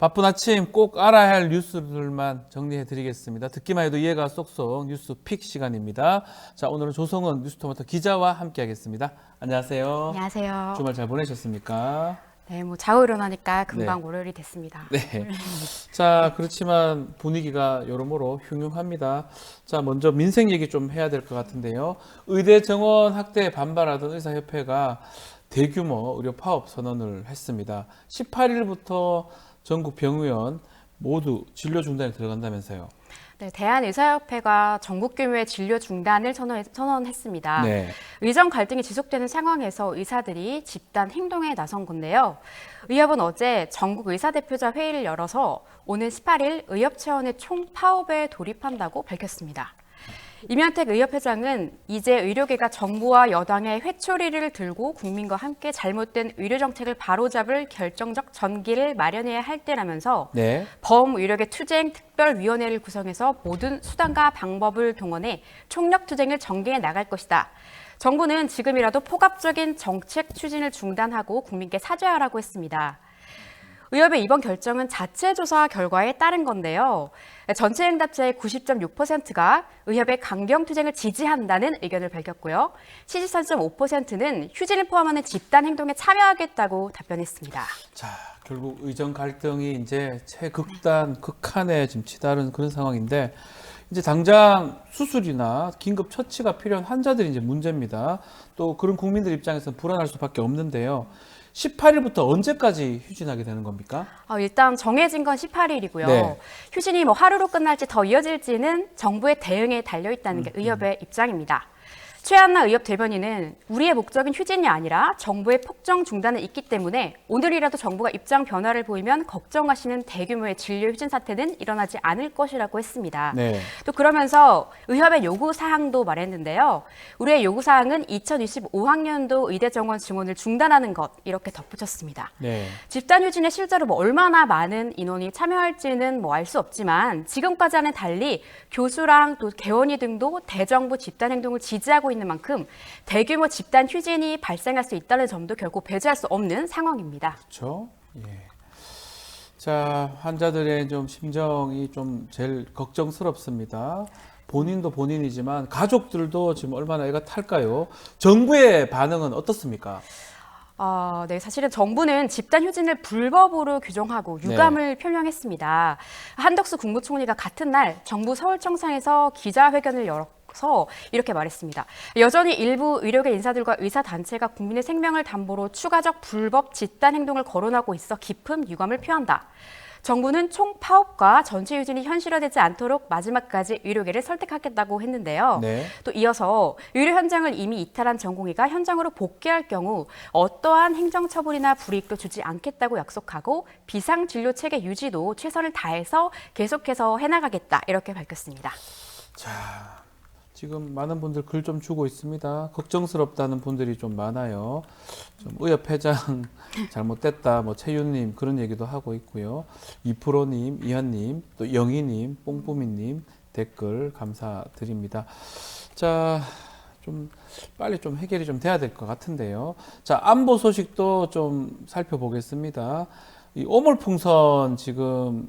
바쁜 아침 꼭 알아야 할 뉴스들만 정리해 드리겠습니다. 듣기만 해도 이해가 쏙쏙 뉴스 픽 시간입니다. 자, 오늘은 조성은 뉴스토마토 기자와 함께 하겠습니다. 안녕하세요. 안녕하세요. 주말 잘 보내셨습니까? 네, 뭐 자고 일어나니까 금방 네. 월요일이 됐습니다. 네. 자, 그렇지만 분위기가 여러모로 흉흉합니다. 자, 먼저 민생 얘기 좀 해야 될 것 같은데요. 의대 정원 확대에 반발하던 의사협회가 대규모 의료 파업 선언을 했습니다. 18일부터 전국 병의원 모두 진료 중단에 들어간다면서요. 네, 대한의사협회가 전국 규모의 진료 중단을 선언했습니다. 네. 의정 갈등이 지속되는 상황에서 의사들이 집단 행동에 나선 건데요. 의협은 어제 전국 의사대표자 회의를 열어서 오는 18일 의협 차원의 총파업에 돌입한다고 밝혔습니다. 임현택 의협회장은 이제 의료계가 정부와 여당의 회초리를 들고 국민과 함께 잘못된 의료정책을 바로잡을 결정적 전기를 마련해야 할 때라면서 네. 범의료계 투쟁 특별위원회를 구성해서 모든 수단과 방법을 동원해 총력 투쟁을 전개해 나갈 것이다. 정부는 지금이라도 포괄적인 정책 추진을 중단하고 국민께 사죄하라고 했습니다. 의협의 이번 결정은 자체 조사 결과에 따른 건데요. 전체 응답자의 90.6%가 의협의 강경 투쟁을 지지한다는 의견을 밝혔고요. 73.5%는 휴진을 포함하는 집단 행동에 참여하겠다고 답변했습니다. 자, 결국 의정 갈등이 이제 극한에 지금 치달은 그런 상황인데 이제 당장 수술이나 긴급 처치가 필요한 환자들이 이제 문제입니다. 또 그런 국민들 입장에서는 불안할 수밖에 없는데요. 18일부터 언제까지 휴진하게 되는 겁니까? 일단 정해진 건 18일이고요. 네. 휴진이 뭐 하루로 끝날지 더 이어질지는 정부의 대응에 달려 있다는 게 의협의 입장입니다. 최한나 의협 대변인은 우리의 목적은 휴진이 아니라 정부의 폭정 중단은 있기 때문에 오늘이라도 정부가 입장 변화를 보이면 걱정하시는 대규모의 진료 휴진 사태는 일어나지 않을 것이라고 했습니다. 네. 또 그러면서 의협의 요구 사항도 말했는데요. 우리의 요구 사항은 2025학년도 의대 정원 증원을 중단하는 것 이렇게 덧붙였습니다. 네. 집단 휴진에 실제로 뭐 얼마나 많은 인원이 참여할지는 뭐 알 수 없지만 지금까지와는 달리 교수랑 또 개원이 등도 대정부 집단 행동을 지지하고 있는 만큼 대규모 집단 휴진이 발생할 수 있다는 점도 결코 배제할 수 없는 상황입니다. 그렇죠. 예. 자, 환자들의 좀 심정이 좀 제일 걱정스럽습니다. 본인도 본인이지만 가족들도 지금 얼마나 애가 탈까요? 정부의 반응은 어떻습니까? 네, 사실은 정부는 집단 휴진을 불법으로 규정하고 유감을 표명했습니다. 한덕수 국무총리가 같은 날 정부 서울청사에서 기자회견을 열어서 이렇게 말했습니다. 여전히 일부 의료계 인사들과 의사단체가 국민의 생명을 담보로 추가적 불법 집단 행동을 거론하고 있어 깊은 유감을 표한다. 정부는 총파업과 전체 휴진이 현실화되지 않도록 마지막까지 의료계를 설득하겠다고 했는데요. 네. 또 이어서 의료 현장을 이미 이탈한 전공의가 현장으로 복귀할 경우 어떠한 행정처분이나 불이익도 주지 않겠다고 약속하고 비상진료 체계 유지도 최선을 다해서 계속해서 해나가겠다 이렇게 밝혔습니다. 자, 지금 많은 분들 글 좀 주고 있습니다. 걱정스럽다는 분들이 좀 많아요. 좀 의협회장 잘못됐다, 뭐 최윤님 그런 얘기도 하고 있고요. 이프로님, 이한님, 또 영희님, 뽕뿌미님 댓글 감사드립니다. 자, 좀 빨리 좀 해결이 좀 돼야 될 것 같은데요. 자, 안보 소식도 좀 살펴보겠습니다. 이 오물풍선 지금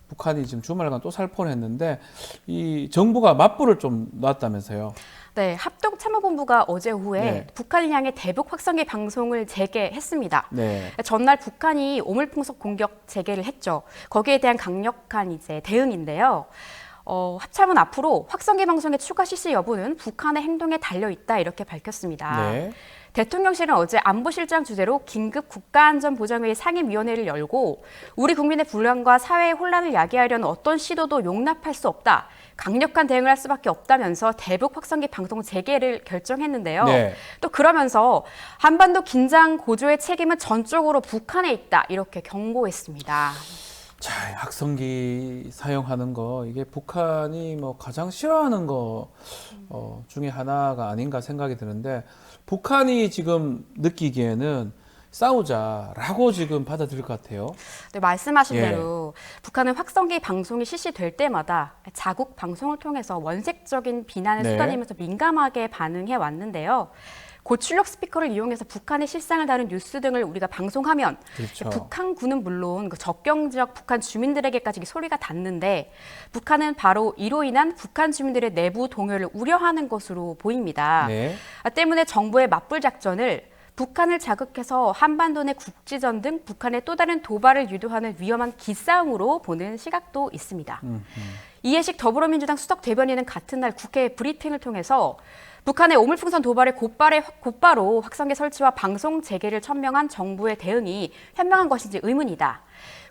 북한이 지금 주말간 또 살포를 했는데 이 정부가 맞불을 좀 놨다면서요. 네, 합동참모본부가 어제 오후에 네. 북한을 향해 대북 확성기 방송을 재개했습니다. 네. 전날 북한이 오물풍속 공격 재개를 했죠. 거기에 대한 강력한 이제 대응인데요. 합참은 앞으로 확성기 방송의 추가 실시 여부는 북한의 행동에 달려 있다 이렇게 밝혔습니다. 네. 대통령실은 어제 안보실장 주재로 긴급 국가안전보장회의 상임위원회를 열고 우리 국민의 불안과 사회의 혼란을 야기하려는 어떤 시도도 용납할 수 없다. 강력한 대응을 할 수밖에 없다면서 대북 확성기 방송 재개를 결정했는데요. 네. 또 그러면서 한반도 긴장 고조의 책임은 전적으로 북한에 있다. 이렇게 경고했습니다. 자, 확성기 사용하는 거 이게 북한이 뭐 가장 싫어하는 거 중에 하나가 아닌가 생각이 드는데 북한이 지금 느끼기에는 싸우자라고 지금 받아들일 것 같아요. 네, 말씀하신 예. 대로 북한은 확성기 방송이 실시될 때마다 자국 방송을 통해서 원색적인 비난을 네. 쏟아내면서 민감하게 반응해 왔는데요. 고출력 스피커를 이용해서 북한의 실상을 다룬 뉴스 등을 우리가 방송하면 그렇죠. 북한군은 물론 그 접경 지역 북한 주민들에게까지 소리가 닿는데 북한은 바로 이로 인한 북한 주민들의 내부 동요를 우려하는 것으로 보입니다. 네. 때문에 정부의 맞불 작전을 북한을 자극해서 한반도 내 국지전 등 북한의 또 다른 도발을 유도하는 위험한 기싸움으로 보는 시각도 있습니다. 이해식 더불어민주당 수석 대변인은 같은 날 국회 브리핑을 통해서 북한의 오물풍선 도발에 곧바로 확성기 설치와 방송 재개를 천명한 정부의 대응이 현명한 것인지 의문이다.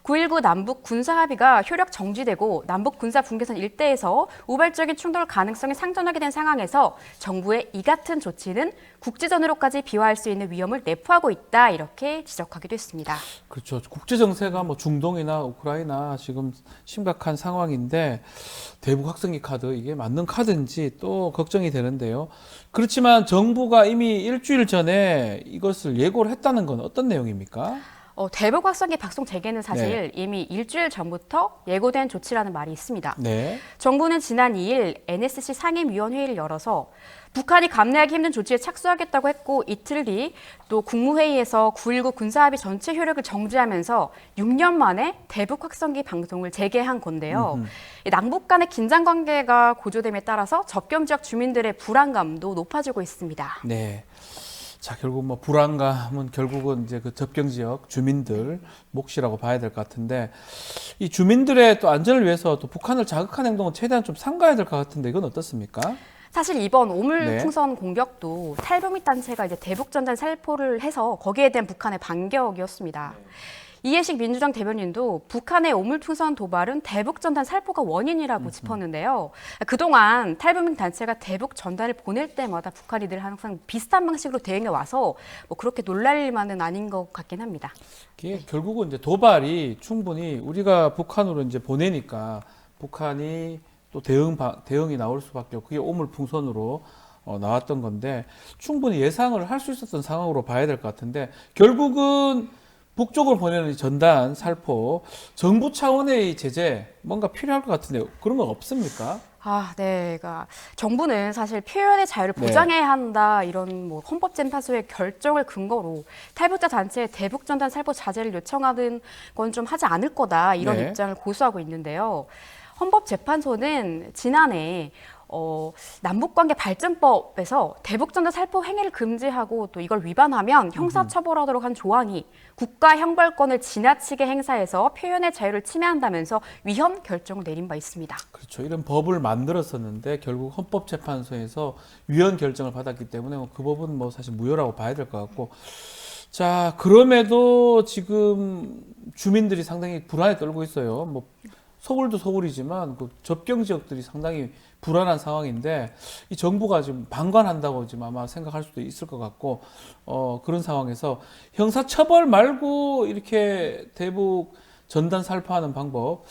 9.19 남북 군사 합의가 효력 정지되고 남북 군사 분계선 일대에서 우발적인 충돌 가능성이 상존하게 된 상황에서 정부의 이 같은 조치는 국지전으로까지 비화할 수 있는 위험을 내포하고 있다 이렇게 지적하기도 했습니다. 그렇죠. 국제 정세가 뭐 중동이나 우크라이나 지금 심각한 상황인데 대북 확성기 카드 이게 맞는 카드인지 또 걱정이 되는데요. 그렇지만 정부가 이미 일주일 전에 이것을 예고를 했다는 건 어떤 내용입니까? 대북 확성기 박송 재개는 사실 이미 일주일 전부터 예고된 조치라는 말이 있습니다. 네. 정부는 지난 2일 NSC 상임위원회의를 열어서 북한이 감내하기 힘든 조치에 착수하겠다고 했고 이틀 뒤 또 국무회의에서 9.19 군사합의 전체 효력을 정지하면서 6년 만에 대북 확성기 방송을 재개한 건데요. 남북 간의 긴장 관계가 고조됨에 따라서 접경 지역 주민들의 불안감도 높아지고 있습니다. 네. 자, 결국 뭐 불안감은 결국은 이제 그 접경 지역 주민들 몫이라고 봐야 될 것 같은데 이 주민들의 또 안전을 위해서 또 북한을 자극하는 행동은 최대한 좀 삼가야 될 것 같은데 이건 어떻습니까? 사실 이번 오물풍선 공격도 탈북민 단체가 이제 대북전단 살포를 해서 거기에 대한 북한의 반격이었습니다. 이해식 민주당 대변인도 북한의 오물풍선 도발은 대북전단 살포가 원인이라고 짚었는데요. 그동안 탈북민 단체가 대북전단을 보낼 때마다 북한이 늘 항상 비슷한 방식으로 대응해 와서 뭐 그렇게 놀랄 일만은 아닌 것 같긴 합니다. 이게 결국은 이제 도발이 충분히 우리가 북한으로 이제 보내니까 북한이 또 대응이 나올 수밖에 없고 그게 오물풍선으로 나왔던 건데 충분히 예상을 할 수 있었던 상황으로 봐야 될 것 같은데 결국은 북쪽으로 보내는 전단 살포 정부 차원의 제재 뭔가 필요할 것 같은데 그런 거 없습니까? 네. 그러니까 정부는 사실 표현의 자유를 보장해야 한다 이런 뭐 헌법재판소의 결정을 근거로 탈북자 단체의 대북전단 살포 자제를 요청하는 건 좀 하지 않을 거다 이런 입장을 고수하고 있는데요. 헌법재판소는 지난해 남북관계 발전법에서 대북전단 살포 행위를 금지하고 또 이걸 위반하면 형사처벌하도록 한 조항이 국가 형벌권을 지나치게 행사해서 표현의 자유를 침해한다면서 위헌 결정을 내린 바 있습니다. 그렇죠. 이런 법을 만들었었는데 결국 헌법재판소에서 위헌 결정을 받았기 때문에 그 법은 뭐 사실 무효라고 봐야 될 것 같고 자 그럼에도 지금 주민들이 상당히 불안에 떨고 있어요. 뭐 서울도 서울이지만 그 접경 지역들이 상당히 불안한 상황인데 이 정부가 지금 방관한다고 지금 아마 생각할 수도 있을 것 같고 그런 상황에서 형사처벌 말고 이렇게 대북 전단 살포하는 방법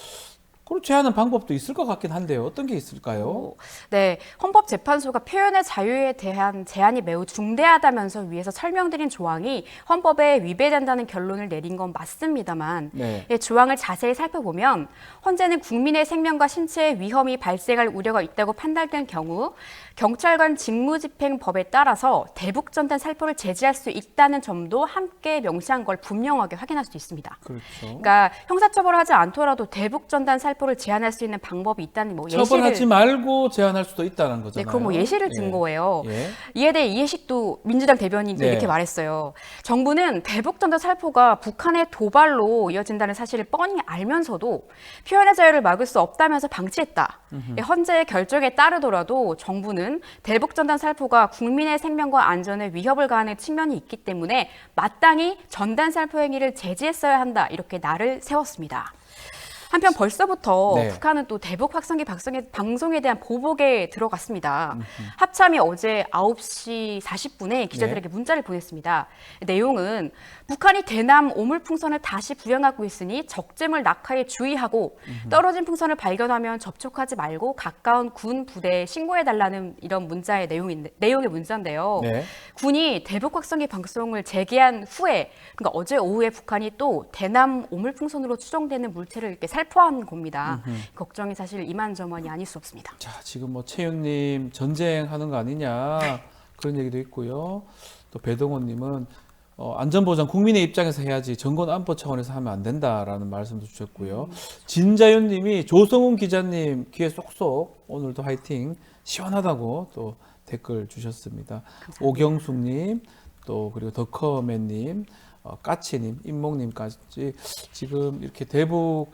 그렇지 않은 방법도 있을 것 같긴 한데요. 어떤 게 있을까요? 네, 헌법재판소가 표현의 자유에 대한 제한이 매우 중대하다면서 위에서 설명드린 조항이 헌법에 위배된다는 결론을 내린 건 맞습니다만 이 조항을 자세히 살펴보면 헌재는 국민의 생명과 신체에 위험이 발생할 우려가 있다고 판단된 경우 경찰관 직무집행법에 따라서 대북전단 살포를 제지할 수 있다는 점도 함께 명시한 걸 분명하게 확인할 수 있습니다. 그렇죠. 그러니까 형사처벌하지 않더라도 대북전단 살포를 제한할 수 있는 방법이 있다는 뭐 예시를 처벌하지 말고 제한할 수도 있다는 거잖아요. 네, 그럼 뭐 예시를 든 거예요. 예. 이에 대해 이해식도 민주당 대변인도 이렇게 말했어요. 정부는 대북전단 살포가 북한의 도발로 이어진다는 사실을 뻔히 알면서도 표현의 자유를 막을 수 없다면서 방치했다. 헌재의 결정에 따르더라도 정부는 대북전단 살포가 국민의 생명과 안전에 위협을 가하는 측면이 있기 때문에 마땅히 전단 살포 행위를 제지했어야 한다. 이렇게 날을 세웠습니다. 한편 벌써부터 북한은 또 대북 확성기 방송에 대한 보복에 들어갔습니다. 합참이 어제 9시 40분에 기자들에게 문자를 보냈습니다. 내용은 북한이 대남 오물풍선을 다시 부양하고 있으니 적재물 낙하에 주의하고 떨어진 풍선을 발견하면 접촉하지 말고 가까운 군 부대에 신고해달라는 이런 문자의 내용의 문자인데요. 군이 대북 확성기 방송을 재개한 후에 그러니까 어제 오후에 북한이 또 대남 오물풍선으로 추정되는 물체를 이렇게 살포한 겁니다. 걱정이 사실 이만저만이 아닐 수 없습니다. 자, 지금 뭐 최윤님 전쟁하는 거 아니냐 그런 얘기도 있고요. 또 배동호님은 안전보장 국민의 입장에서 해야지 정권 안보 차원에서 하면 안 된다라는 말씀도 주셨고요. 진자윤님이 조성훈 기자님 귀에 쏙쏙 오늘도 화이팅 시원하다고 또 댓글 주셨습니다. 감사합니다. 오경숙님 또 그리고 더커맨님 까치님 임목님까지 지금 이렇게 대북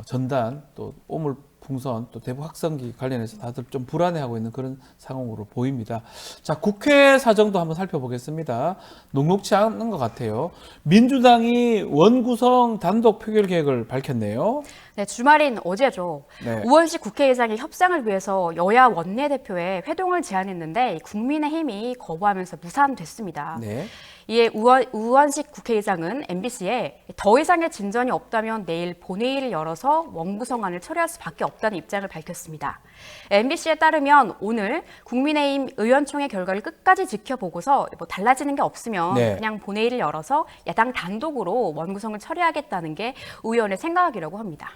전단 또 오물 풍선 또 대북 확성기 관련해서 다들 좀 불안해하고 있는 그런 상황으로 보입니다. 자, 국회 사정도 한번 살펴보겠습니다. 녹록치 않은 것 같아요. 민주당이 원구성 단독 표결 계획을 밝혔네요. 네, 주말인 어제죠. 네. 우원식 국회의장이 협상을 위해서 여야 원내대표에 회동을 제안했는데 국민의힘이 거부하면서 무산됐습니다. 네. 이에 우원식 국회의장은 MBC에 더 이상의 진전이 없다면 내일 본회의를 열어서 원구성안을 처리할 수밖에 없다는 입장을 밝혔습니다. MBC에 따르면 오늘 국민의힘 의원총회 결과를 끝까지 지켜보고서 뭐 달라지는 게 없으면 네. 그냥 본회의를 열어서 야당 단독으로 원구성을 처리하겠다는 게 의원의 생각이라고 합니다.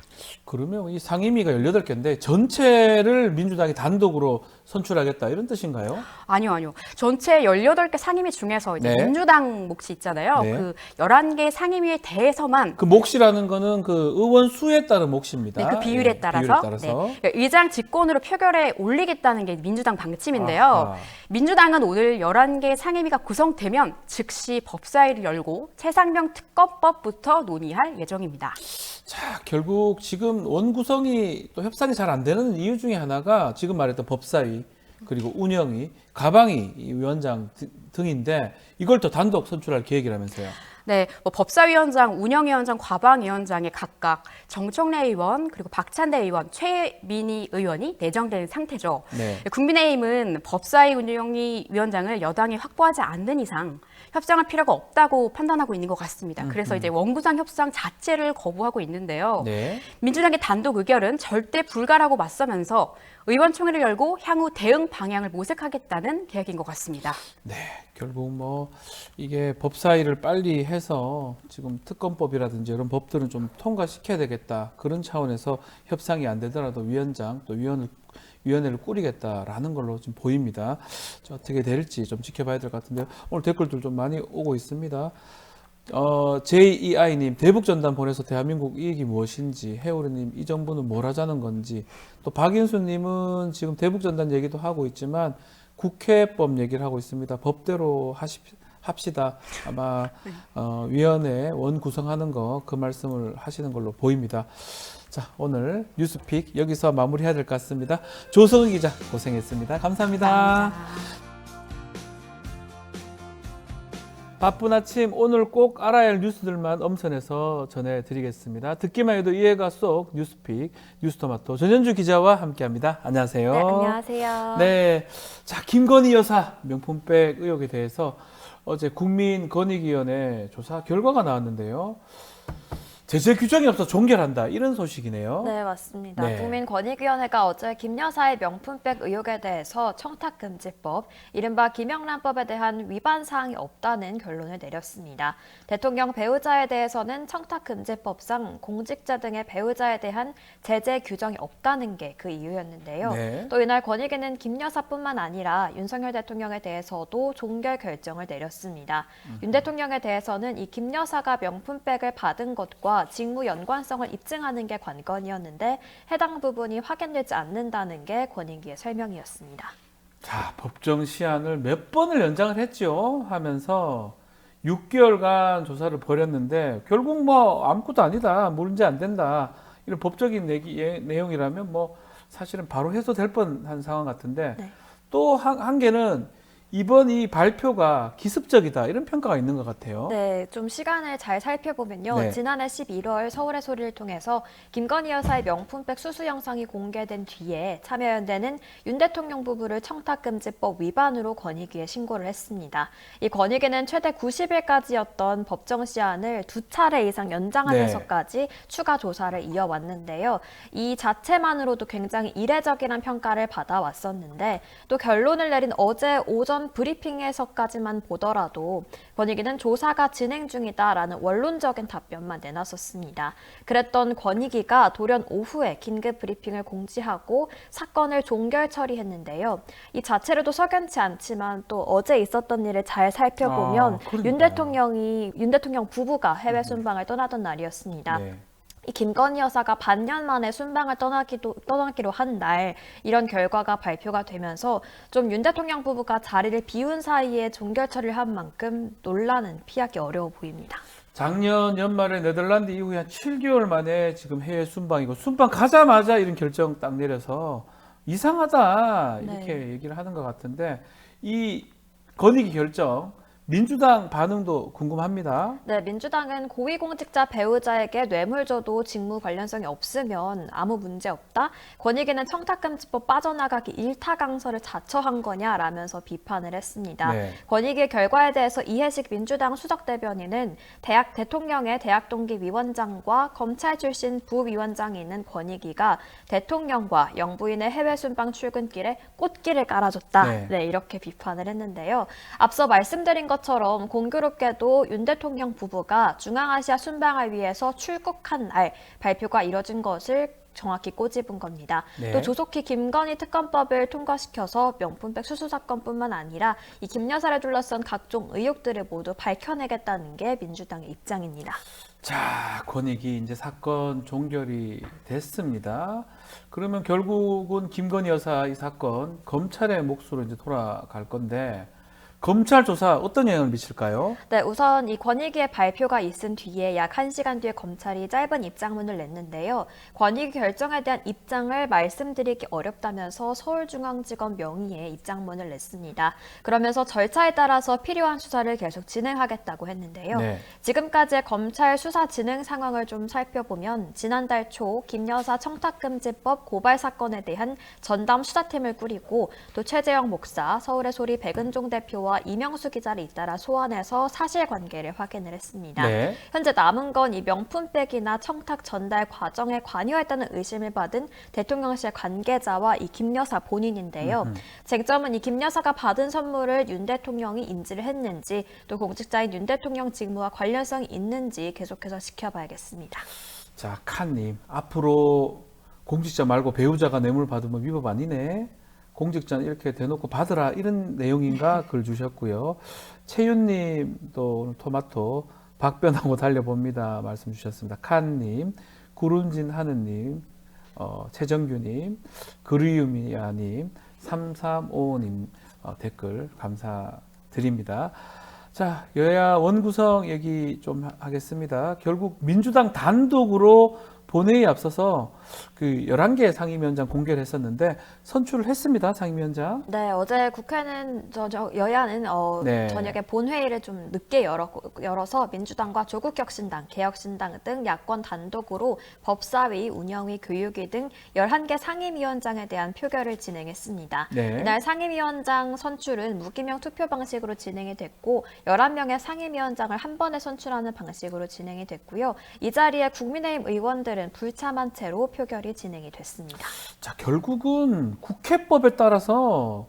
그러면 이 상임위가 18개인데 전체를 민주당이 단독으로 선출하겠다 이런 뜻인가요? 아니요. 전체 18개 상임위 중에서 이제 네. 민주당 몫이 있잖아요. 네. 그 11개 상임위에 대해서만 그 몫이라는 거는 그 의원 수에 따른 몫입니다. 네, 그 비율에 따라서, 네, 의장 직권으로 표결에 올리겠다는 게 민주당 방침인데요. 아하. 민주당은 오늘 11개 상임위가 구성되면 즉시 법사위를 열고 최상병 특검법부터 논의할 예정입니다. 자, 결국 지금 원구성이 또 협상이 잘 안 되는 이유 중에 하나가 지금 말했던 법사위 그리고 운영위, 가방위 이 위원장 등인데 이걸 더 단독 선출할 계획이라면서요. 네, 뭐 법사위원장, 운영위원장, 과방위원장에 각각 정청래 의원 그리고 박찬대 의원, 최민희 의원이 내정된 상태죠. 네. 국민의힘은 법사위 운영위 위원장을 여당이 확보하지 않는 이상 협상할 필요가 없다고 판단하고 있는 것 같습니다. 그래서 이제 원구성 협상 자체를 거부하고 있는데요. 네. 민주당의 단독 의결은 절대 불가라고 맞서면서 의원총회를 열고 향후 대응 방향을 모색하겠다는 계획인 것 같습니다. 네, 결국 뭐 이게 법사위를 빨리 해서 지금 특검법이라든지 이런 법들은 좀 통과시켜야 되겠다. 그런 차원에서 협상이 안 되더라도 위원장 또 위원회를 꾸리겠다라는 걸로 좀 보입니다. 어떻게 될지 좀 지켜봐야 될 것 같은데요. 오늘 댓글들 좀 많이 오고 있습니다. JEI님 대북전단 보내서 대한민국 이익이 무엇인지, 해오르님 이 정부는 뭘 하자는 건지, 또 박인수님은 지금 대북전단 얘기도 하고 있지만 국회법 얘기를 하고 있습니다. 법대로 합시다. 아마 위원회 원 구성하는 거 그 말씀을 하시는 걸로 보입니다. 자, 오늘 뉴스픽 여기서 마무리해야 될 것 같습니다. 조성은 기자 고생했습니다. 감사합니다. 감사합니다. 바쁜 아침 오늘 꼭 알아야 할 뉴스들만 엄선해서 전해드리겠습니다. 듣기만 해도 이해가 쏙 뉴스픽 뉴스토마토 전현주 기자와 함께합니다. 안녕하세요. 네, 안녕하세요. 네, 자 김건희 여사 명품백 의혹에 대해서 어제 국민권익위원회 조사 결과가 나왔는데요. 제재 규정이 없어 종결한다 이런 소식이네요. 네, 맞습니다. 네. 국민권익위원회가 어제 김 여사의 명품백 의혹에 대해서 청탁금지법, 이른바 김영란법에 대한 위반 사항이 없다는 결론을 내렸습니다. 대통령 배우자에 대해서는 청탁금지법상 공직자 등의 배우자에 대한 제재 규정이 없다는 게 그 이유였는데요. 네. 또 이날 권익위는 김 여사뿐만 아니라 윤석열 대통령에 대해서도 종결 결정을 내렸습니다. 윤 대통령에 대해서는 이 김 여사가 명품백을 받은 것과 직무 연관성을 입증하는 게 관건이었는데 해당 부분이 확인되지 않는다는 게 권익위의 설명이었습니다. 자, 법정 시한을 몇 번을 연장을 했죠. 하면서 6개월간 조사를 벌였는데 결국 뭐 아무것도 아니다, 문제 안 된다 이런 법적인 내용이라면 뭐 사실은 바로 해소될 뻔한 상황 같은데 네. 또 한 개는 이번 이 발표가 기습적이다 이런 평가가 있는 것 같아요. 네, 좀 시간을 잘 살펴보면요. 네. 지난해 11월 서울의 소리를 통해서 김건희 여사의 명품백 수수 영상이 공개된 뒤에 참여연대는 윤 대통령 부부를 청탁금지법 위반으로 권익위에 신고를 했습니다. 이 권익위는 최대 90일까지였던 법정 시한을 2차례 이상 연장하면서까지 추가 조사를 이어왔는데요. 이 자체만으로도 굉장히 이례적이란 평가를 받아왔었는데 또 결론을 내린 어제 오전 사건 브리핑에서까지만 보더라도 권익위는 조사가 진행 중이다라는 원론적인 답변만 내놨었습니다. 그랬던 권익위가 돌연 오후에 긴급 브리핑을 공지하고 사건을 종결 처리했는데요. 이 자체로도 석연치 않지만 또 어제 있었던 일을 잘 살펴보면 윤 대통령 부부가 해외 순방을 떠나던 날이었습니다. 네. 이 김건희 여사가 반년 만에 순방을 떠나기로 한 날 이런 결과가 발표가 되면서 좀 윤 대통령 부부가 자리를 비운 사이에 종결 처리를 한 만큼 논란은 피하기 어려워 보입니다. 작년 연말에 네덜란드 이후에 한 7개월 만에 지금 해외 순방이고 순방 가자마자 이런 결정 딱 내려서 이상하다 이렇게 얘기를 하는 것 같은데 이 권익위 결정 민주당 반응도 궁금합니다. 네, 민주당은 고위공직자 배우자에게 뇌물 줘도 직무 관련성이 없으면 아무 문제 없다. 권익위는 청탁금지법 빠져나가기 일타강서를 자처한 거냐라면서 비판을 했습니다. 네. 권익위 결과에 대해서 이해식 민주당 수석대변인은 대통령의 대학 동기 위원장과 검찰 출신 부위원장이 있는 권익위가 대통령과 영부인의 해외 순방 출근길에 꽃길을 깔아줬다. 네, 이렇게 비판을 했는데요. 앞서 말씀드린 것처럼 공교롭게도 윤 대통령 부부가 중앙아시아 순방을 위해서 출국한 날 발표가 이뤄진 것을 정확히 꼬집은 겁니다. 네. 또 조속히 김건희 특검법을 통과시켜서 명품백 수수 사건뿐만 아니라 이 김 여사를 둘러싼 각종 의혹들을 모두 밝혀내겠다는 게 민주당의 입장입니다. 자, 권익위 이제 사건 종결이 됐습니다. 그러면 결국은 김건희 여사 이 사건 검찰의 몫으로 이제 돌아갈 건데 검찰 조사 어떤 영향을 미칠까요? 네, 우선 이 권익위의 발표가 있은 뒤에 약 1시간 뒤에 검찰이 짧은 입장문을 냈는데요. 권익위 결정에 대한 입장을 말씀드리기 어렵다면서 서울중앙지검 명의의 입장문을 냈습니다. 그러면서 절차에 따라서 필요한 수사를 계속 진행하겠다고 했는데요. 네. 지금까지의 검찰 수사 진행 상황을 좀 살펴보면 지난달 초 김 여사 청탁금지법 고발 사건에 대한 전담 수사팀을 꾸리고 또 최재형 목사, 서울의 소리 백은종 대표와 이명수 기자를 잇따라 소환해서 사실관계를 확인을 했습니다. 네. 현재 남은 건 이 명품백이나 청탁 전달 과정에 관여했다는 의심을 받은 대통령실 관계자와 이 김 여사 본인인데요. 쟁점은 이 김 여사가 받은 선물을 윤 대통령이 인지를 했는지 또 공직자인 윤 대통령 직무와 관련성이 있는지 계속해서 지켜봐야겠습니다. 자, 칸님 앞으로 공직자 말고 배우자가 뇌물 받으면 위법 아니네. 공직자는 이렇게 대놓고 받으라 이런 내용인가 글 주셨고요. 채윤님도 오늘 토마토 박변하고 달려봅니다 말씀 주셨습니다. 칸님, 구룬진 하느님, 최정규님, 그리유미야님, 3355님 댓글 감사드립니다. 자, 여야 원구성 얘기 좀 하겠습니다. 결국 민주당 단독으로 본회의에 앞서서 그 11개 상임위원장 공개를 했었는데 선출을 했습니다. 상임위원장. 네, 어제 국회는 여야는 네. 저녁에 본회의를 좀 늦게 열어서 민주당과 조국혁신당, 개혁신당 등 야권 단독으로 법사위, 운영위, 교육위 등 11개 상임위원장에 대한 표결을 진행했습니다. 네. 이날 상임위원장 선출은 무기명 투표 방식으로 진행이 됐고 11명의 상임위원장을 한 번에 선출하는 방식으로 진행이 됐고요. 이 자리에 국민의힘 의원들은 불참한 채로 표결이 진행이 됐습니다. 자, 결국은 국회법에 따라서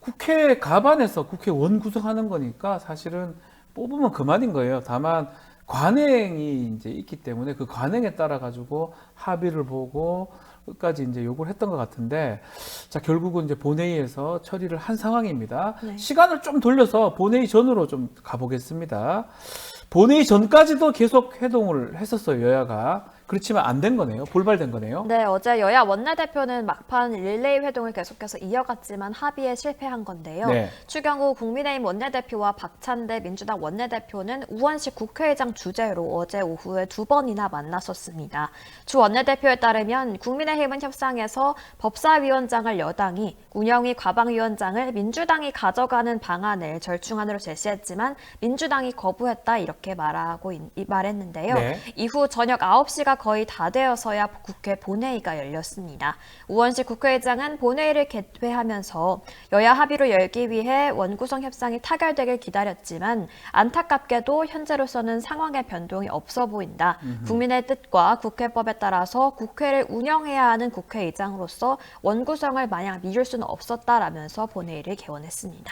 국회 가반에서 국회원 구성하는 거니까 사실은 뽑으면 그만인 거예요. 다만 관행이 이제 있기 때문에 그 관행에 따라 가지고 합의를 보고 끝까지 이제 요구를 했던 것 같은데, 자, 결국은 이제 본회의에서 처리를 한 상황입니다. 네. 시간을 좀 돌려서 본회의 전으로 좀 가보겠습니다. 본회의 전까지도 계속 회동을 했었어요, 여야가. 그렇지만 안 된 거네요. 불발된 거네요. 네, 어제 여야 원내대표는 막판 릴레이 회동을 계속해서 이어갔지만 합의에 실패한 건데요. 네. 추경호 국민의힘 원내대표와 박찬대 민주당 원내대표는 우원식 국회의장 주재로 어제 오후에 2번이나 만났었습니다. 주 원내대표에 따르면 국민의힘은 협상에서 법사위원장을 여당이, 운영위 과방위원장을 민주당이 가져가는 방안을 절충안으로 제시했지만 민주당이 거부했다 이렇게 말했는데요. 네. 이후 저녁 9시가 거의 다 되어서야 국회 본회의가 열렸습니다. 우원식 국회의장은 본회의를 개회하면서 여야 합의로 열기 위해 원구성 협상이 타결되길 기다렸지만 안타깝게도 현재로서는 상황의 변동이 없어 보인다. 국민의 뜻과 국회법에 따라서 국회를 운영해야 하는 국회의장으로서 원구성을 마냥 미룰 수는 없었다라면서 본회의를 개원했습니다.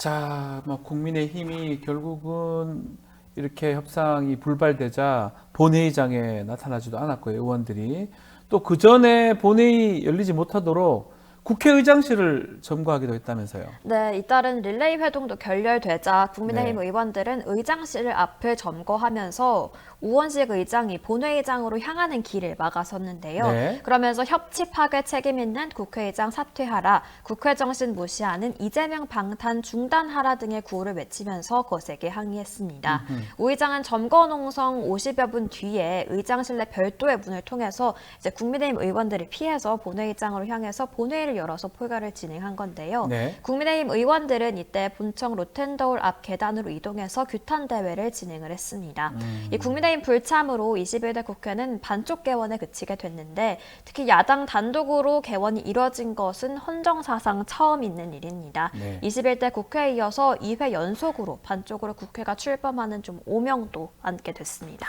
자, 뭐 국민의힘이 결국은 이렇게 협상이 불발되자 본회의장에 나타나지도 않았고요, 의원들이. 또 그 전에 본회의 열리지 못하도록 국회의장실을 점거하기도 했다면서요. 네, 잇따른 릴레이 회동도 결렬되자 국민의힘 네. 의원들은 의장실 앞을 점거하면서 우원식 의장이 본회의장으로 향하는 길을 막아섰는데요. 네. 그러면서 협치 파괴 책임 있는 국회의장 사퇴하라, 국회 정신 무시하는 이재명 방탄 중단하라 등의 구호를 외치면서 거세게 항의했습니다. 우 의장은 점거 농성 50여 분 뒤에 의장실 내 별도의 문을 통해서 이제 국민의힘 의원들을 피해서 본회의장으로 향해서 본회의를 열어서 포괄을 진행한 건데요. 네. 국민의힘 의원들은 이때 본청 로텐더홀 앞 계단으로 이동해서 규탄 대회를 진행을 했습니다. 이 국민의힘 불참으로 21대 국회는 반쪽 개원에 그치게 됐는데 특히 야당 단독으로 개원이 이뤄진 것은 헌정사상 처음 있는 일입니다. 네. 21대 국회에 이어서 2회 연속으로 반쪽으로 국회가 출범하는 좀 오명도 안게 됐습니다.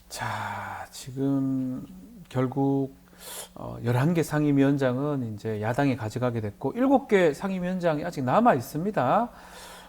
자, 지금 결국 11개 상임위원장은 이제 야당이 가져가게 됐고 7개 상임위원장이 아직 남아 있습니다.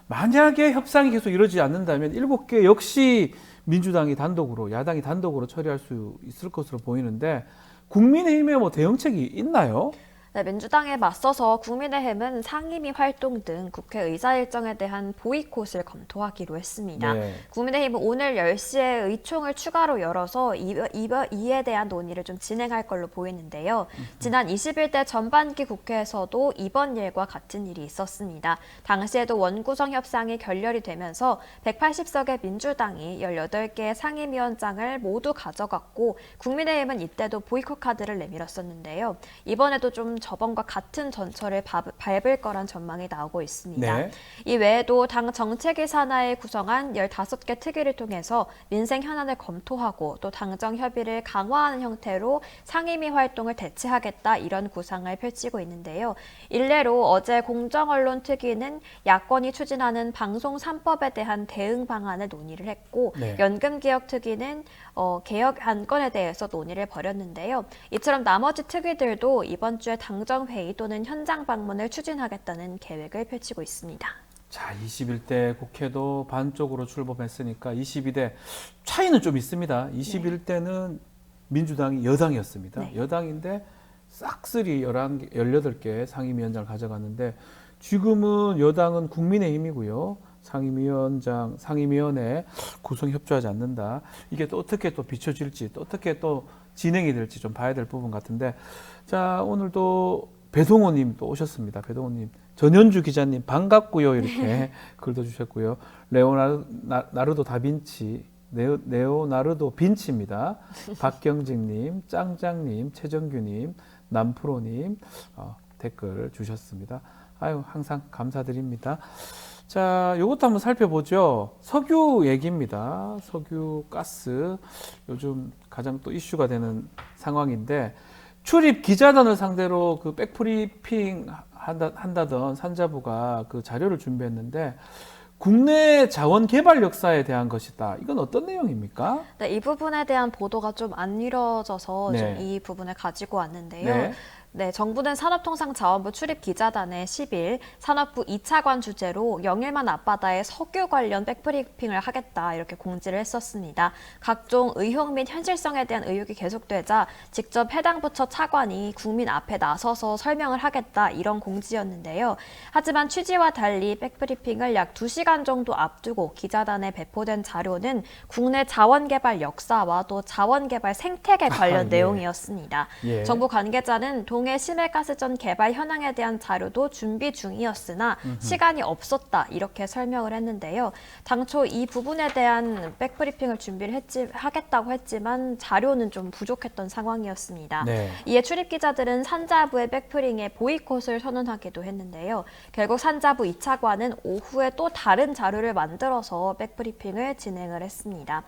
만약에 협상이 계속 이루어지지 않는다면 7개 역시 민주당이 단독으로, 야당이 단독으로 처리할 수 있을 것으로 보이는데 국민의힘에 뭐 대응책이 있나요? 네, 민주당에 맞서서 국민의힘은 상임위 활동 등 국회 의사 일정에 대한 보이콧을 검토하기로 했습니다. 네. 국민의힘은 오늘 10시에 의총을 추가로 열어서 이에 대한 논의를 좀 진행할 걸로 보이는데요. 지난 21대 전반기 국회에서도 이번 일과 같은 일이 있었습니다. 당시에도 원구성 협상이 결렬이 되면서 180석의 민주당이 18개의 상임위원장을 모두 가져갔고 국민의힘은 이때도 보이콧 카드를 내밀었었는데요. 이번에도 좀 저번과 같은 전철을 밟을 거란 전망이 나오고 있습니다. 네. 이 외에도 당 정책위 산하에 구성한 15개 특위를 통해서 민생 현안을 검토하고 또 당정 협의를 강화하는 형태로 상임위 활동을 대체하겠다 이런 구상을 펼치고 있는데요. 일례로 어제 공정언론 특위는 야권이 추진하는 방송 3법에 대한 대응 방안을 논의를 했고 네. 연금개혁 특위는 개혁 안건에 대해서 논의를 벌였는데요. 이처럼 나머지 특위들도 이번 주에 당정회의 또는 현장 방문을 추진하겠다는 계획을 펼치고 있습니다. 자, 21대 국회도 반쪽으로 출범했으니까 22대 차이는 좀 있습니다. 21대는 민주당이 여당이었습니다. 네. 여당인데 싹쓸이 18개 상임위원장을 가져갔는데 지금은 여당은 국민의힘이고요. 상임위원회 구성 협조하지 않는다. 이게 또 어떻게 또 비춰질지, 또 어떻게 또 진행이 될지 좀 봐야 될 부분 같은데, 자, 오늘도 배동호님 또 오셨습니다. 배동호님, 전현주 기자님 반갑고요 이렇게 글도 주셨고요. 레오나르도 다빈치, 네오나르도 빈치입니다. 박경직님, 짱짱님, 최정규님, 남프로님 댓글 주셨습니다. 아유, 항상 감사드립니다. 자, 요것도 한번 살펴보죠. 석유 얘기입니다. 석유, 가스. 요즘 가장 또 이슈가 되는 상황인데, 출입 기자단을 상대로 그 백브리핑 한다던 산자부가 그 자료를 준비했는데, 국내 자원 개발 역사에 대한 것이다. 이건 어떤 내용입니까? 네, 이 부분에 대한 보도가 좀 안 이뤄져서 네. 좀 이 부분을 가지고 왔는데요. 네. 네, 정부는 산업통상자원부 출입 기자단에 10일 산업부 2차관 주재로 영일만 앞바다에 석유 관련 백브리핑을 하겠다 이렇게 공지를 했었습니다. 각종 의혹 및 현실성에 대한 의혹이 계속되자 직접 해당 부처 차관이 국민 앞에 나서서 설명을 하겠다 이런 공지였는데요. 하지만 취지와 달리 백브리핑을 약 2시간 정도 앞두고 기자단에 배포된 자료는 국내 자원개발 역사와 또 자원개발 생태계 관련 예. 내용이었습니다. 예. 정부 관계자는 동해 심해가스전 개발 현황에 대한 자료도 준비 중이었으나 시간이 없었다 이렇게 설명을 했는데요. 당초 이 부분에 대한 백브리핑을 준비를 하겠다고 했지만 자료는 좀 부족했던 상황이었습니다. 네. 이에 출입기자들은 산자부의 백브리핑에 보이콧을 선언하기도 했는데요. 결국 산자부 2차관은 오후에 또 다른 자료를 만들어서 백브리핑을 진행을 했습니다.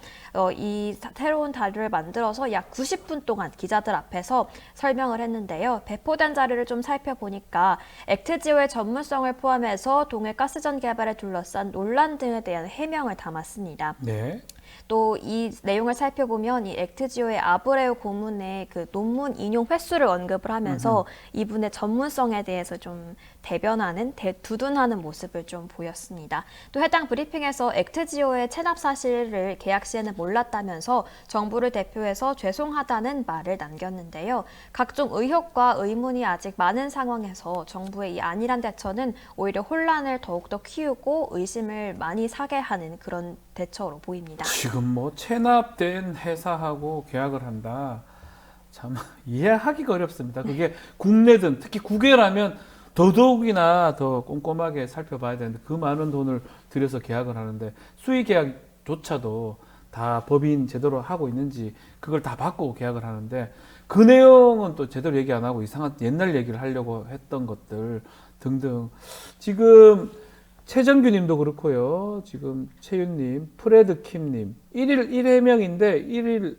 이 새로운 자료를 만들어서 약 90분 동안 기자들 앞에서 설명을 했는데요. 배포된 자료를 좀 살펴보니까 액트지오의 전문성을 포함해서 동해 가스전 개발에 둘러싼 논란 등에 대한 해명을 담았습니다. 네. 또 이 내용을 살펴보면 이 액트지오의 아브레우 고문의 그 논문 인용 횟수를 언급을 하면서 이분의 전문성에 대해서 좀 대변하는, 두둔하는 모습을 좀 보였습니다. 또 해당 브리핑에서 액트지오의 체납 사실을 계약 시에는 몰랐다면서 정부를 대표해서 죄송하다는 말을 남겼는데요. 각종 의혹과 의문이 아직 많은 상황에서 정부의 이 안일한 대처는 오히려 혼란을 더욱더 키우고 의심을 많이 사게 하는 그런 대처로 보입니다. 지금 뭐 체납된 회사하고 계약을 한다. 참 이해하기가 어렵습니다. 그게 국내든 특히 국외라면 더더욱이나 더 꼼꼼하게 살펴봐야 되는데 그 많은 돈을 들여서 계약을 하는데 수의 계약조차도 다 법인 제대로 하고 있는지 그걸 다 받고 계약을 하는데 그 내용은 또 제대로 얘기 안 하고 이상한 옛날 얘기를 하려고 했던 것들 등등. 지금 최정규 님도 그렇고요. 지금 최윤님, 프레드 킴님 1일 1해명인데 1일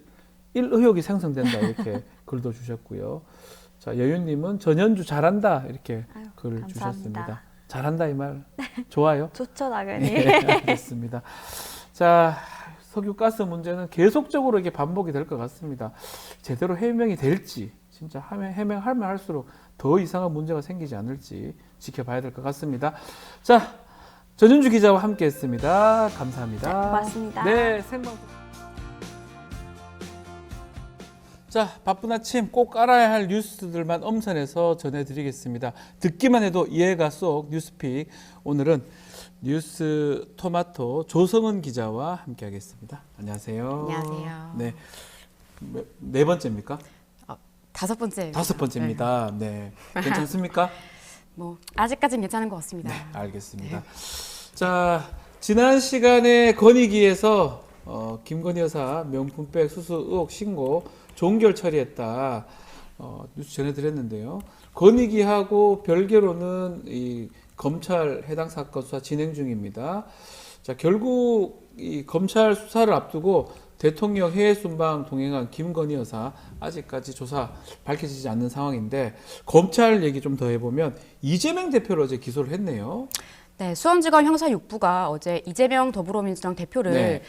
1의혹이 생성된다 이렇게 글도 주셨고요. 자, 여윤님은 전현주 잘한다 이렇게 아유, 글을 감사합니다. 주셨습니다. 잘한다 이 말 좋아요? 좋죠, 당연히. 네, 알겠습니다. 자, 석유가스 문제는 계속적으로 이게 반복이 될 것 같습니다. 제대로 해명이 될지 진짜 해명하면 할수록 더 이상한 문제가 생기지 않을지 지켜봐야 될 것 같습니다. 자, 전윤주 기자와 함께했습니다. 감사합니다. 네, 고맙습니다. 네, 생방송. 자, 바쁜 아침 꼭 알아야 할 뉴스들만 엄선해서 전해드리겠습니다. 듣기만 해도 이해가 쏙 뉴스픽. 오늘은 뉴스 토마토 조성은 기자와 함께하겠습니다. 안녕하세요. 안녕하세요. 네, 네 번째입니까? 다섯 번째. 다섯 번째입니다. 네, 괜찮습니까? 뭐 아직까지는 괜찮은 것 같습니다. 네, 알겠습니다. 자, 지난 시간에 건의기에서 김건희 여사 명품백 수수 의혹 신고 종결 처리했다 뉴스 전해드렸는데요. 건의기하고 별개로는 이 검찰 해당 사건 수사 진행 중입니다. 자, 결국 이 검찰 수사를 앞두고 대통령 해외 순방 동행한 김건희 여사 아직까지 조사 밝혀지지 않는 상황인데 검찰 얘기 좀 더 해보면 이재명 대표를 어제 기소를 했네요. 네, 수원지검 형사 6부가 어제 이재명 더불어민주당 대표를 네.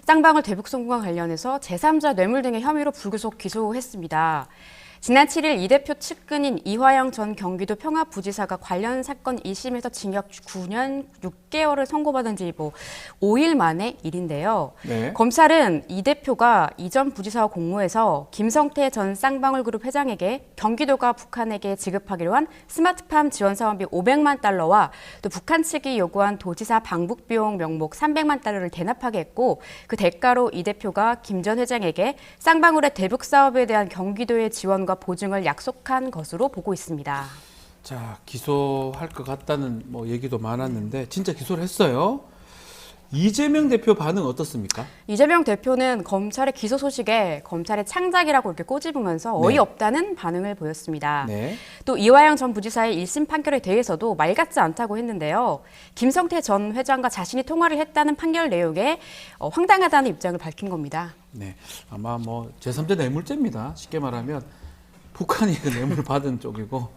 쌍방울 대북송금과 관련해서 제3자 뇌물 등의 혐의로 불구속 기소했습니다. 지난 7일 이 대표 측근인 이화영 전 경기도 평화부지사가 관련 사건 1심에서 징역 9년 6개월을 선고받은 지 5일 만의 일인데요. 네. 검찰은 이 대표가 이전 부지사와 공모해서 김성태 전 쌍방울그룹 회장에게 경기도가 북한에게 지급하기로 한 스마트팜 지원 사업비 500만 달러와 또 북한 측이 요구한 도지사 방북 비용 명목 300만 달러를 대납하게 했고 그 대가로 이 대표가 김 전 회장에게 쌍방울의 대북 사업에 대한 경기도의 지원 보증을 약속한 것으로 보고 있습니다. 자, 기소할 것 같다는 뭐 얘기도 많았는데 진짜 기소를 했어요. 이재명 대표 반응 어떻습니까? 이재명 대표는 검찰의 기소 소식에 검찰의 창작이라고 이렇게 꼬집으면서 어이없다는 반응을 보였습니다. 네. 또 이화영 전 부지사의 1심 판결에 대해서도 말 같지 않다고 했는데요. 김성태 전 회장과 자신이 통화를 했다는 판결 내용에 황당하다는 입장을 밝힌 겁니다. 네. 아마 뭐 제3자 뇌물죄입니다. 쉽게 말하면 북한이 그 뇌물을 받은 쪽이고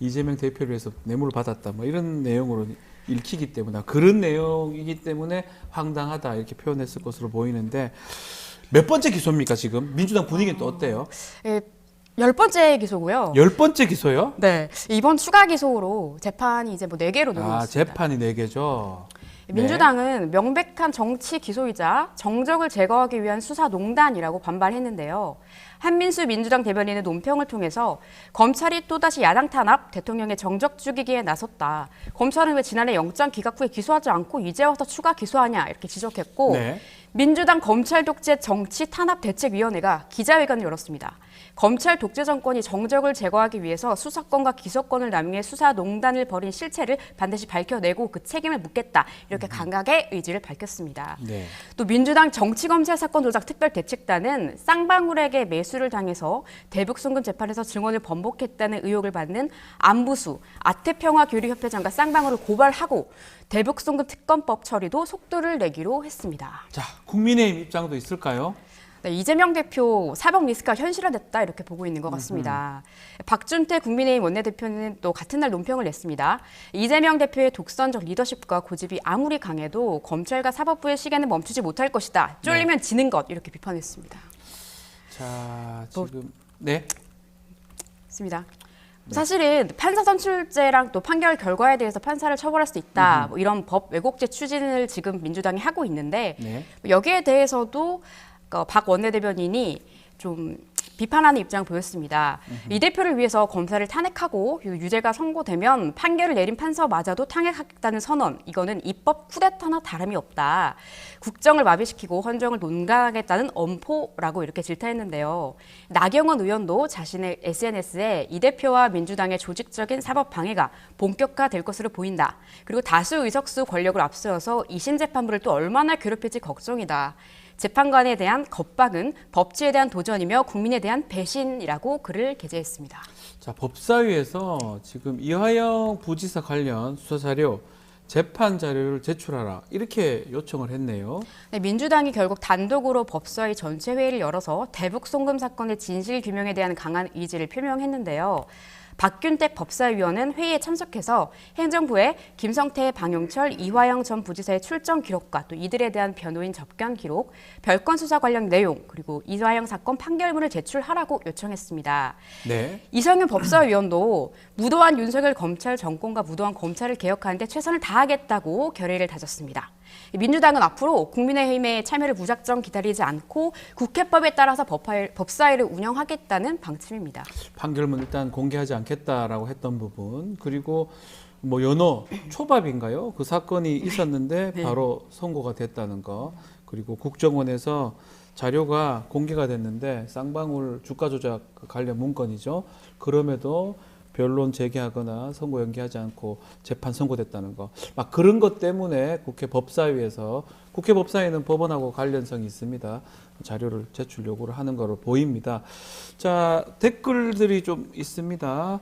이재명 대표를 위해서 뇌물을 받았다. 뭐 이런 내용으로 읽히기 때문에 그런 내용이기 때문에 황당하다 이렇게 표현했을 것으로 보이는데 몇 번째 기소입니까 지금? 민주당 분위기는 또 어때요? 10번째 기소고요. 10번째 기소요? 네. 이번 추가 기소로 재판이 이제 4개로 늘고 있습니다. 재판이 4개죠. 민주당은 명백한 정치 기소이자 정적을 제거하기 위한 수사농단이라고 반발했는데요. 한민수 민주당 대변인의 논평을 통해서 검찰이 또다시 야당 탄압, 대통령의 정적 죽이기에 나섰다. 검찰은 왜 지난해 영장 기각 후에 기소하지 않고 이제 와서 추가 기소하냐 이렇게 지적했고 네. 민주당 검찰 독재 정치 탄압 대책위원회가 기자회견을 열었습니다. 검찰 독재 정권이 정적을 제거하기 위해서 수사권과 기소권을 남용해 수사농단을 벌인 실체를 반드시 밝혀내고 그 책임을 묻겠다. 이렇게 강하게 의지를 밝혔습니다. 네. 또 민주당 정치검찰 사건 조작 특별대책단은 쌍방울에게 매수를 당해서 대북송금 재판에서 증언을 번복했다는 의혹을 받는 안부수, 아태평화교류협회장과 쌍방울을 고발하고 대북송금 특검법 처리도 속도를 내기로 했습니다. 자, 국민의힘 입장도 있을까요? 네, 이재명 대표 사법 리스크가 현실화됐다 이렇게 보고 있는 것 같습니다. 박준태 국민의힘 원내대표는 또 같은 날 논평을 냈습니다. 이재명 대표의 독선적 리더십과 고집이 아무리 강해도 검찰과 사법부의 시계는 멈추지 못할 것이다. 쫄리면 지는 것 이렇게 비판했습니다. 자, 지금 네. 있습니다. 사실은 판사 선출제랑 또 판결 결과에 대해서 판사를 처벌할 수 있다. 뭐 이런 법 왜곡죄 추진을 지금 민주당이 하고 있는데 네. 여기에 대해서도 박 원내대변인이 좀 비판하는 입장을 보였습니다. 이 대표를 위해서 검사를 탄핵하고 유죄가 선고되면 판결을 내린 판사마저도 탄핵하겠다는 선언. 이거는 입법 쿠데타나 다름이 없다. 국정을 마비시키고 헌정을 논강하겠다는 엄포라고 이렇게 질타했는데요. 나경원 의원도 자신의 SNS에 이 대표와 민주당의 조직적인 사법 방해가 본격화될 것으로 보인다. 그리고 다수 의석수 권력을 앞세워서 이심 재판부를 또 얼마나 괴롭힐지 걱정이다. 재판관에 대한 겁박은 법치에 대한 도전이며 국민에 대한 배신이라고 글을 게재했습니다. 자, 법사위에서 지금 이화영 부지사 관련 수사 자료, 재판 자료를 제출하라 이렇게 요청을 했네요. 네, 민주당이 결국 단독으로 법사위 전체 회의를 열어서 대북 송금 사건의 진실 규명에 대한 강한 의지를 표명했는데요. 박균택 법사위원은 회의에 참석해서 행정부에 김성태, 방용철, 이화영 전 부지사의 출정 기록과 또 이들에 대한 변호인 접견 기록, 별건 수사 관련 내용, 그리고 이화영 사건 판결문을 제출하라고 요청했습니다. 네. 이성윤 법사위원도 무도한 윤석열 검찰 정권과 무도한 검찰을 개혁하는데 최선을 다하겠다고 결의를 다졌습니다. 민주당은 앞으로 국민의힘의 참여를 무작정 기다리지 않고 국회법에 따라서 법사위를 운영하겠다는 방침입니다. 판결문 일단 공개하지 않겠다라고 했던 부분, 그리고 뭐 연호 초밥인가요? 그 사건이 있었는데 네. 바로 선고가 됐다는 거, 그리고 국정원에서 자료가 공개가 됐는데 쌍방울 주가 조작 관련 문건이죠. 그럼에도 변론 제기하거나 선고 연기하지 않고 재판 선고됐다는 거. 막 그런 것 때문에 국회 법사위에서, 국회 법사위는 법원하고 관련성이 있습니다. 자료를 제출 요구를 하는 거로 보입니다. 자, 댓글들이 좀 있습니다.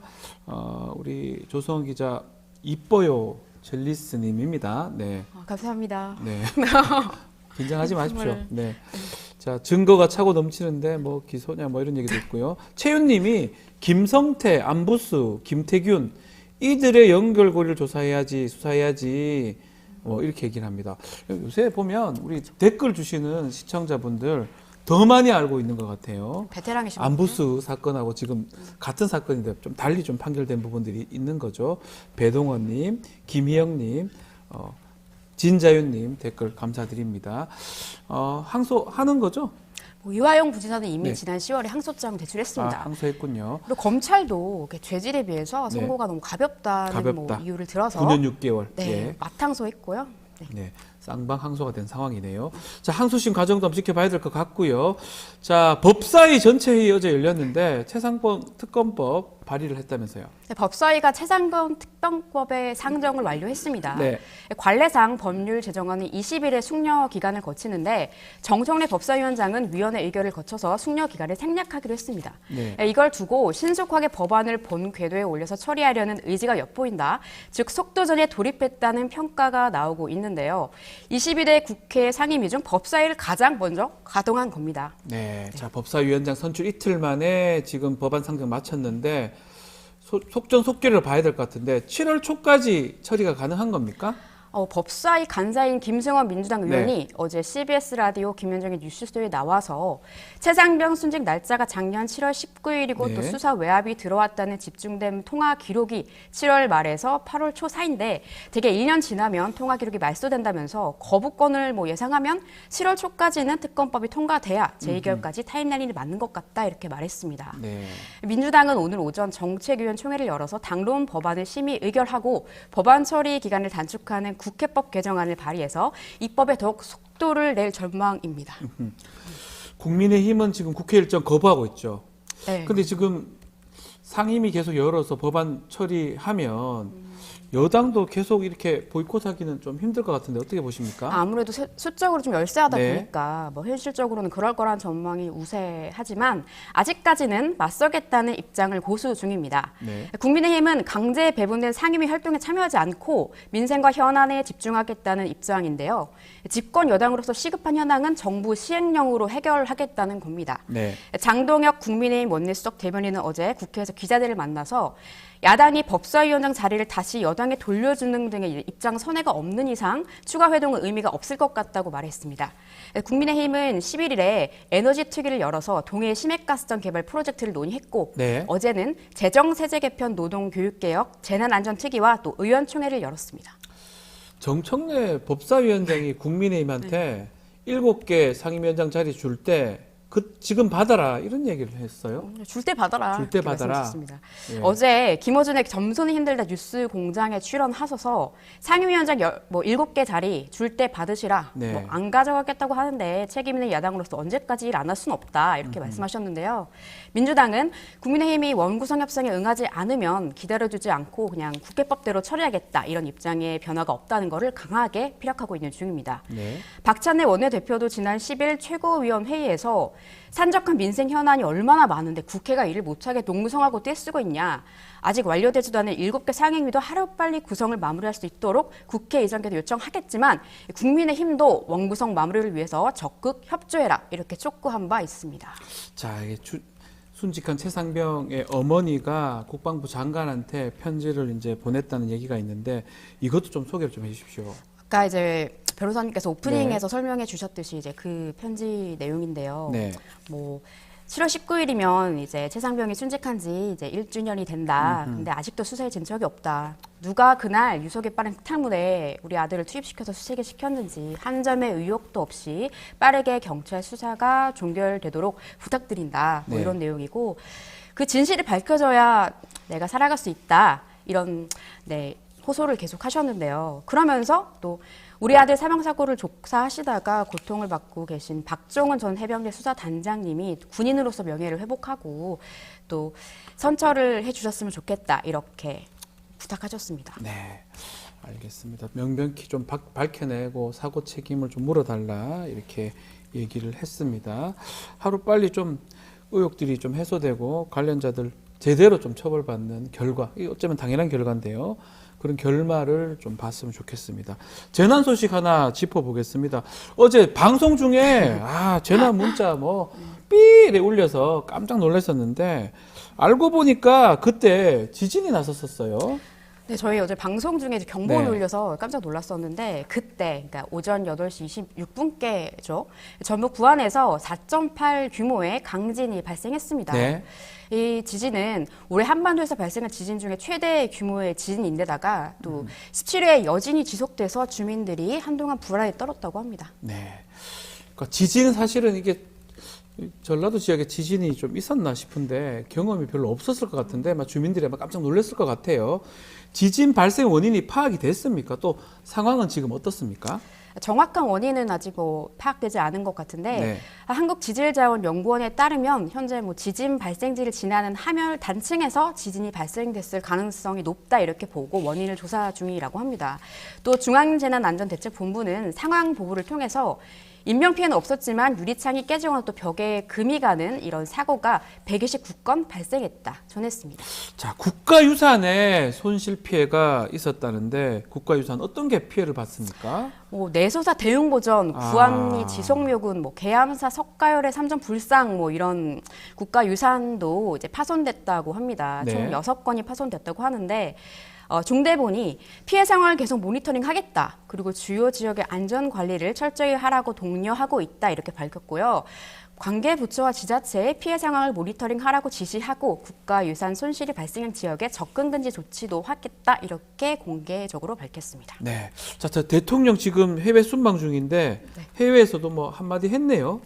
우리 조성은 기자, 이뻐요 젤리스님입니다. 네. 감사합니다. 네. 긴장하지 마십시오. 네. 자, 증거가 차고 넘치는데 뭐 기소냐 뭐 이런 얘기도 있고요. 최윤님이 김성태, 안부수, 김태균 이들의 연결고리를 조사해야지, 수사해야지 이렇게 얘기를 합니다. 요새 보면 우리 댓글 주시는 시청자분들 더 많이 알고 있는 것 같아요. 베테랑이시군요. 안부수 사건하고 지금 같은 사건인데 좀 달리 좀 판결된 부분들이 있는 거죠. 배동원님, 김희영님, 진자윤님 댓글 감사드립니다. 항소하는 거죠? 뭐 이화영 부지사는 이미 네. 지난 10월에 항소장 대출했습니다. 항소했군요. 그리고 검찰도 죄질에 비해서 네. 선고가 너무 가볍다는 가볍다. 뭐 이유를 들어서 9년 6개월. 네, 예. 맞항소했고요. 네. 네, 쌍방 항소가 된 상황이네요. 자, 항소심 과정도 한번 지켜봐야 될 것 같고요. 자, 법사위 전체 회의 어제 열렸는데 최상범 특검법 발의를 했다면서요. 네, 법사위가 최상범 특검법의 상정을 완료했습니다. 네. 관례상 법률 제정안이 20일의 숙려 기간을 거치는데 정청래 법사위원장은 위원회 의결을 거쳐서 숙려 기간을 생략하기로 했습니다. 네. 이걸 두고 신속하게 법안을 본 궤도에 올려서 처리하려는 의지가 엿보인다. 즉 속도전에 돌입했다는 평가가 나오고 있는데요. 22대 국회 상임위 중 법사위를 가장 먼저 가동한 겁니다. 네. 자, 법사위원장 선출 이틀 만에 지금 법안 상정 마쳤는데 속전속결을 봐야 될 것 같은데 7월 초까지 처리가 가능한 겁니까? 법사위 간사인 김승원 민주당 의원이 네. 어제 CBS 라디오 김현정의 뉴스쇼에 나와서 최상병 순직 날짜가 작년 7월 19일이고 네. 또 수사 외압이 들어왔다는 집중된 통화 기록이 7월 말에서 8월 초 사이인데 대개 1년 지나면 통화 기록이 말소된다면서 거부권을 예상하면 7월 초까지는 특검법이 통과돼야 재의결까지 타임라인이 맞는 것 같다 이렇게 말했습니다. 네. 민주당은 오늘 오전 정책위원 총회를 열어서 당론 법안을 심의 의결하고 법안 처리 기간을 단축하는 국회법 개정안을 발의해서 입법에 더욱 속도를 낼 전망입니다. 국민의힘은 지금 국회 일정 거부하고 있죠. 네. 근데 지금 상임위 계속 열어서 법안 처리하면 여당도 계속 이렇게 보이콧하기는 좀 힘들 것 같은데 어떻게 보십니까? 아무래도 수적으로 좀 열세하다 네. 보니까 뭐 현실적으로는 그럴 거란 전망이 우세하지만 아직까지는 맞서겠다는 입장을 고수 중입니다. 네. 국민의힘은 강제 배분된 상임위 활동에 참여하지 않고 민생과 현안에 집중하겠다는 입장인데요. 집권 여당으로서 시급한 현황은 정부 시행령으로 해결하겠다는 겁니다. 네. 장동혁 국민의힘 원내수석 대변인은 어제 국회에서 기자들을 만나서 야당이 법사위원장 자리를 다시 여당에 돌려주는 등의 입장 선회가 없는 이상 추가 회동은 의미가 없을 것 같다고 말했습니다. 국민의힘은 11일에 에너지 특위를 열어서 동해 심해가스전 개발 프로젝트를 논의했고 네. 어제는 재정세제 개편 노동교육개혁 재난안전특위와 또 의원총회를 열었습니다. 정청래 법사위원장이 국민의힘한테 7개 상임위원장 자리 줄 때 지금 받아라 이런 얘기를 했어요. 줄 때 받아라. 줄 때 이렇게 받아라. 말씀하셨습니다. 예. 어제 김어준의 점선이 힘들다 뉴스 공장에 출연하셔서 상임위원장 7개 자리 줄 때 받으시라. 네. 뭐 안 가져가겠다고 하는데 책임 있는 야당으로서 언제까지 일 안 할 수는 없다. 이렇게 말씀하셨는데요. 민주당은 국민의힘이 원구성 협상에 응하지 않으면 기다려주지 않고 그냥 국회법대로 처리하겠다. 이런 입장에 변화가 없다는 것을 강하게 피력하고 있는 중입니다. 네. 박찬대 원내대표도 지난 10일 최고위원 회의에서 산적한 민생 현안이 얼마나 많은데 국회가 일을 못하게 농성하고 떼쓰고 있냐. 아직 완료되지도 않은 7개 상임위도 하루빨리 구성을 마무리할 수 있도록 국회 이전께도 요청하겠지만 국민의힘도 원구성 마무리를 위해서 적극 협조해라. 이렇게 촉구한 바 있습니다. 자, 이게 순직한 최상병의 어머니가 국방부 장관한테 편지를 이제 보냈다는 얘기가 있는데 이것도 좀 소개를 좀 해주십시오. 아까 이제 변호사님께서 오프닝에서 설명해 주셨듯이 이제 그 편지 내용인데요. 네. 뭐 7월 19일이면 이제 최상병이 순직한 지 이제 1주년이 된다. 근데 아직도 수사에 진척이 없다. 누가 그날 유속에 빠른 특탈물에 우리 아들을 투입시켜서 수색을 시켰는지 한 점의 의혹도 없이 빠르게 경찰 수사가 종결되도록 부탁드린다. 뭐 네. 이런 내용이고 그 진실이 밝혀져야 내가 살아갈 수 있다. 이런 호소를 계속 하셨는데요. 그러면서 또 우리 아들 사망 사고를 조사하시다가 고통을 받고 계신 박종은 전 해병대 수사단장님이 군인으로서 명예를 회복하고 또 선처를 해주셨으면 좋겠다 이렇게 부탁하셨습니다. 네, 알겠습니다. 명백히 좀 밝혀내고 사고 책임을 좀 물어달라 이렇게 얘기를 했습니다. 하루 빨리 좀 의혹들이 좀 해소되고 관련자들 제대로 좀 처벌받는 결과, 이 어쩌면 당연한 결과인데요. 그런 결말을 좀 봤으면 좋겠습니다. 재난 소식 하나 짚어보겠습니다. 어제 방송 중에 재난 문자 삐에 울려서 깜짝 놀랐었는데 알고 보니까 그때 지진이 났었어요. 네, 저희 어제 방송 중에 경보를 네. 울려서 깜짝 놀랐었는데 그때 그러니까 오전 8시 26분께죠. 전북 부안에서 4.8 규모의 강진이 발생했습니다. 네. 이 지진은 올해 한반도에서 발생한 지진 중에 최대 규모의 지진인데다가 또 17회 여진이 지속돼서 주민들이 한동안 불안에 떨었다고 합니다. 네. 그러니까 지진은 사실은 이게 전라도 지역에 지진이 좀 있었나 싶은데 경험이 별로 없었을 것 같은데 주민들이 아마 깜짝 놀랐을 것 같아요. 지진 발생 원인이 파악이 됐습니까? 또 상황은 지금 어떻습니까? 정확한 원인은 아직 파악되지 않은 것 같은데 네. 한국지질자원연구원에 따르면 현재 지진 발생지를 지나는 함열 단층에서 지진이 발생됐을 가능성이 높다 이렇게 보고 원인을 조사 중이라고 합니다. 또 중앙재난안전대책본부는 상황 보고를 통해서 인명피해는 없었지만 유리창이 깨지거나 또 벽에 금이 가는 이런 사고가 129건 발생했다 전했습니다. 자, 국가유산에 손실 피해가 있었다는데 국가유산 어떤 게 피해를 봤습니까? 내소사 대응보전, 구암리 지속묘군, 계암사 석가열의 삼전 불상 이런 국가유산도 이제 파손됐다고 합니다. 네. 총 6건이 파손됐다고 하는데 중대본이 피해 상황을 계속 모니터링하겠다. 그리고 주요 지역의 안전 관리를 철저히 하라고 독려하고 있다. 이렇게 밝혔고요. 관계 부처와 지자체의 피해 상황을 모니터링하라고 지시하고 국가유산 손실이 발생한 지역에 접근 금지 조치도 하겠다. 이렇게 공개적으로 밝혔습니다. 네. 자, 대통령 지금 해외 순방 중인데 해외에서도 한마디 했네요.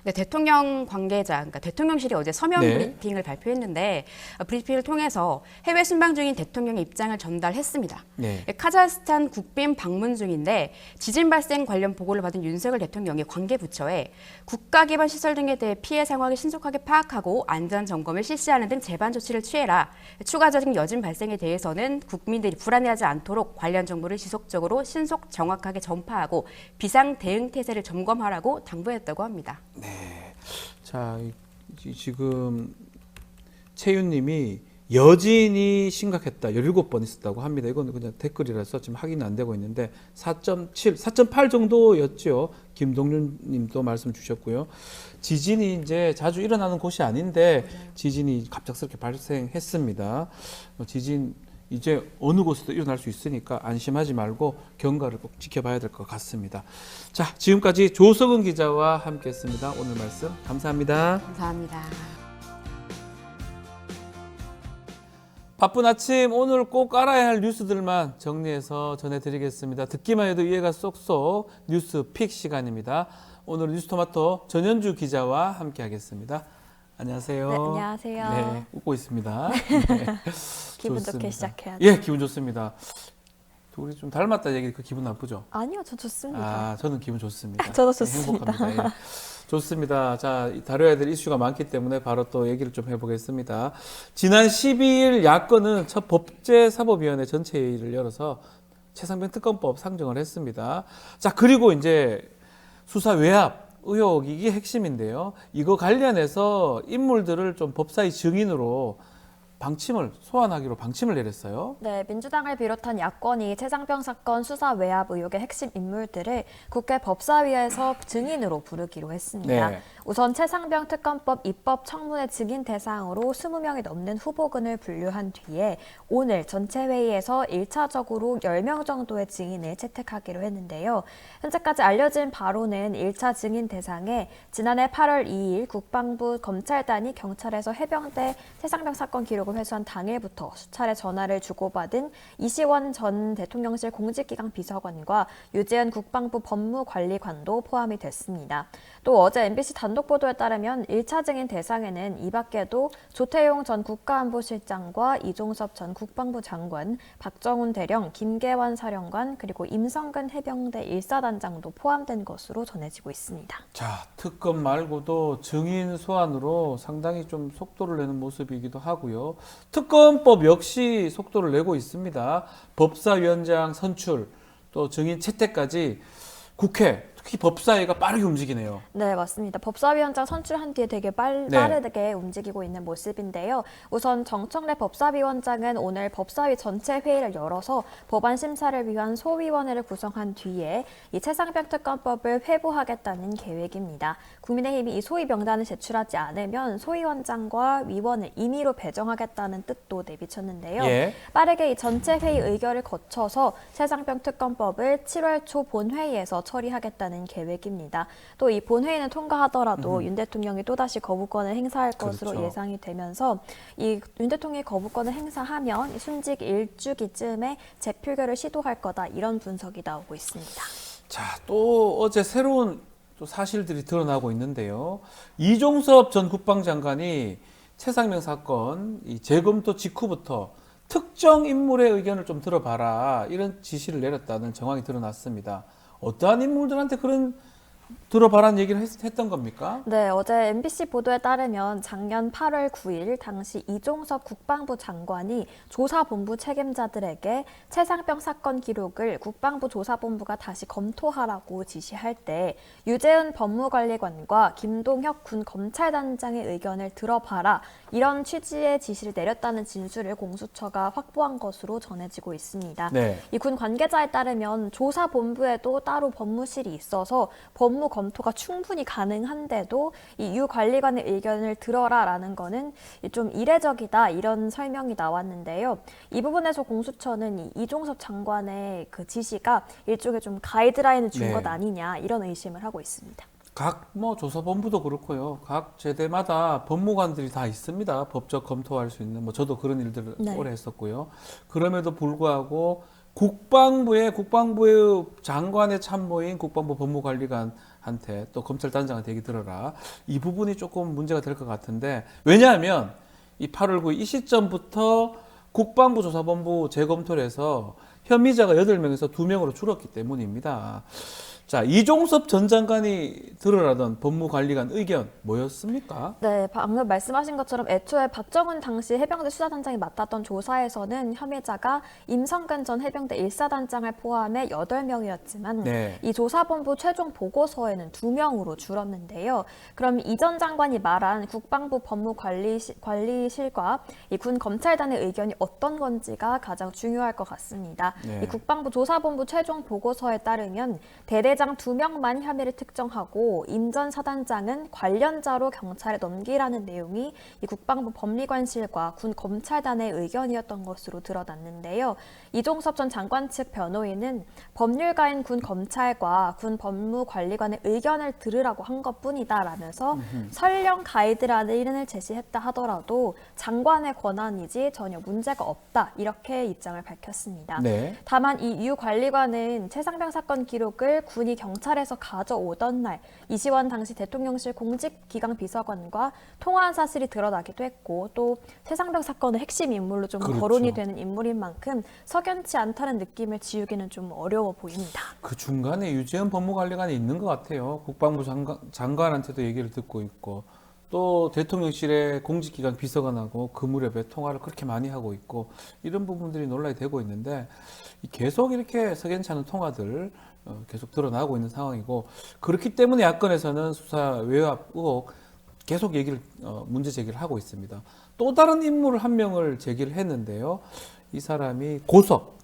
네, 대통령 관계자, 그러니까 대통령실이 어제 서면 네. 브리핑을 발표했는데 브리핑을 통해서 해외 순방 중인 대통령의 입장을 전달했습니다. 네. 카자흐스탄 국빈 방문 중인데 지진 발생 관련 보고를 받은 윤석열 대통령이 관계 부처에 국가 기반 시설 등에 대해 피해 상황을 신속하게 파악하고 안전 점검을 실시하는 등 재반 조치를 취해라. 추가적인 여진 발생에 대해서는 국민들이 불안해하지 않도록 관련 정보를 지속적으로 신속 정확하게 전파하고 비상 대응 태세를 점검하라고 당부했다고 합니다. 자, 지금 채윤님이 여진이 심각했다. 17번 있었다고 합니다. 이건 그냥 댓글이라서 지금 확인은 안 되고 있는데 4.7, 4.8 정도였죠. 김동률 님도 말씀 주셨고요. 지진이 이제 자주 일어나는 곳이 아닌데 지진이 갑작스럽게 발생했습니다. 지진 이제 어느 곳에도 일어날 수 있으니까 안심하지 말고 경과를 꼭 지켜봐야 될 것 같습니다. 자, 지금까지 조석은 기자와 함께했습니다. 오늘 말씀 감사합니다. 감사합니다. 바쁜 아침 오늘 꼭 알아야 할 뉴스들만 정리해서 전해드리겠습니다. 듣기만 해도 이해가 쏙쏙 뉴스 픽 시간입니다. 오늘 뉴스토마토 전현주 기자와 함께하겠습니다. 안녕하세요. 네, 안녕하세요. 네, 웃고 있습니다. 네. 기분 좋습니다. 좋게 시작해야 예, 기분 좋습니다. 우리 좀 닮았다 얘기 그 기분 나쁘죠? 아니요, 저 좋습니다. 아, 저는 기분 좋습니다. 저도 네, 좋습니다. 행복합니다. 예. 좋습니다. 자, 다뤄야 될 이슈가 많기 때문에 바로 또 얘기를 좀 해보겠습니다. 지난 12일 야권은 첫 법제사법위원회 전체 회의를 열어서 최상병 특검법 상정을 했습니다. 자, 그리고 이제 수사 외압 의혹이 이게 핵심인데요. 이거 관련해서 인물들을 좀 법사위 증인으로 소환하기로 방침을 내렸어요. 네, 민주당을 비롯한 야권이 최상병 사건 수사 외압 의혹의 핵심 인물들을 국회 법사위에서 증인으로 부르기로 했습니다. 네. 우선 최상병 특검법 입법 청문회 증인 대상으로 20명이 넘는 후보군을 분류한 뒤에 오늘 전체 회의에서 1차적으로 10명 정도의 증인을 채택하기로 했는데요. 현재까지 알려진 바로는 1차 증인 대상에 지난해 8월 2일 국방부 검찰단이 경찰에서 해병대 최상병 사건 기록을 회수한 당일부터 수차례 전화를 주고받은 이시원 전 대통령실 공직기강 비서관과 유재현 국방부 법무관리관도 포함이 됐습니다. 또 어제 MBC 단독 보도에 따르면 1차 증인 대상에는 이 밖에도 조태용 전 국가안보실장과 이종섭 전 국방부 장관, 박정훈 대령, 김계환 사령관, 그리고 임성근 해병대 1사단장도 포함된 것으로 전해지고 있습니다. 자, 특검 말고도 증인 소환으로 상당히 좀 속도를 내는 모습이기도 하고요. 특검법 역시 속도를 내고 있습니다. 법사위원장 선출, 또 증인 채택까지 국회, 특히 법사위가 빠르게 움직이네요. 네, 맞습니다. 법사위원장 선출한 뒤에 되게 빠르게 움직이고 있는 모습인데요. 우선 정청래 법사위원장은 오늘 법사위 전체 회의를 열어서 법안 심사를 위한 소위원회를 구성한 뒤에 이 최상병 특검법을 회부하겠다는 계획입니다. 국민의힘이 이 소위 명단을 제출하지 않으면 소위원장과 위원을 임의로 배정하겠다는 뜻도 내비쳤는데요. 예. 빠르게 이 전체 회의 의결을 거쳐서 최상병 특검법을 7월 초 본회의에서 처리하겠다는 계획입니다. 또 이 본회의는 통과하더라도 윤 대통령이 또다시 거부권을 행사할 것으로 그렇죠. 예상이 되면서 이 윤 대통령이 거부권을 행사하면 순직 일주기쯤에 재표결을 시도할 거다 이런 분석이 나오고 있습니다. 자, 또 어제 새로운 또 사실들이 드러나고 있는데요. 이종섭 전 국방장관이 최상병 사건 이 재검토 직후부터 특정 인물의 의견을 좀 들어봐라 이런 지시를 내렸다는 정황이 드러났습니다. 어떠한 인물들한테 그런 들어봐라는 얘기를 했던 겁니까? 네, 어제 MBC 보도에 따르면 작년 8월 9일 당시 이종섭 국방부 장관이 조사본부 책임자들에게 최상병 사건 기록을 국방부 조사본부가 다시 검토하라고 지시할 때 유재은 법무관리관과 김동혁 군 검찰단장의 의견을 들어봐라 이런 취지의 지시를 내렸다는 진술을 공수처가 확보한 것으로 전해지고 있습니다. 네. 이 군 관계자에 따르면 조사본부에도 따로 법무실이 있어서 법무 검토가 충분히 가능한데도 이 유 관리관의 의견을 들어라라는 거는 좀 이례적이다 이런 설명이 나왔는데요. 이 부분에서 공수처는 이종섭 장관의 그 지시가 일종의 좀 가이드라인을 준 것 네. 아니냐 이런 의심을 하고 있습니다. 각 조사본부도 그렇고요. 각 제대마다 법무관들이 다 있습니다. 법적 검토할 수 있는 저도 그런 일들을 네. 오래 했었고요. 그럼에도 불구하고 국방부의 장관의 참모인 국방부 법무관리관 한테 또 검찰단장한테 얘기 들어라. 이 부분이 조금 문제가 될 것 같은데 왜냐하면 이 8월 9일 이 시점부터 국방부 조사본부 재검토를 해서 혐의자가 8명에서 2명으로 줄었기 때문입니다. 자, 이종섭 전 장관이 들으라던 법무관리관 의견 뭐였습니까? 네, 방금 말씀하신 것처럼 애초에 박정훈 당시 해병대 수사단장이 맡았던 조사에서는 혐의자가 임성근 전 해병대 1사단장을 포함해 8명이었지만 네. 이 조사본부 최종 보고서에는 2명으로 줄었는데요. 그럼 이 전 장관이 말한 국방부 법무관리실과 이 군 검찰단의 의견이 어떤 건지가 가장 중요할 것 같습니다. 네. 이 국방부 조사본부 최종 보고서에 따르면 대대장 2명만 혐의를 특정하고 임 전 사단장은 관련자로 경찰에 넘기라는 내용이 이 국방부 법리관실과 군 검찰단의 의견이었던 것으로 드러났는데요. 이종섭 전 장관 측 변호인은 법률가인 군 검찰과 군 법무관리관의 의견을 들으라고 한 것뿐이다라면서 설령 가이드라인을 제시했다 하더라도 장관의 권한이지 전혀 문제가 없다 이렇게 입장을 밝혔습니다. 네. 다만 이 유 관리관은 최상병 사건 기록을 군이 경찰에서 가져오던 날 이시원 당시 대통령실 공직기강 비서관과 통화한 사실이 드러나기도 했고 또 최상병 사건의 핵심 인물로 좀 그렇죠. 거론이 되는 인물인 만큼 석연치 않다는 느낌을 지우기는 좀 어려워 보입니다. 그 중간에 유재현 법무관리관이 있는 것 같아요. 국방부 장관한테도 얘기를 듣고 있고 또 대통령실의 공직기관 비서관하고 그 무렵에 통화를 그렇게 많이 하고 있고 이런 부분들이 논란이 되고 있는데 계속 이렇게 석연치 않은 통화들 계속 드러나고 있는 상황이고 그렇기 때문에 야권에서는 수사 외압 의혹 계속 문제 제기를 하고 있습니다. 또 다른 인물 한 명을 제기를 했는데요. 이 사람이 고석,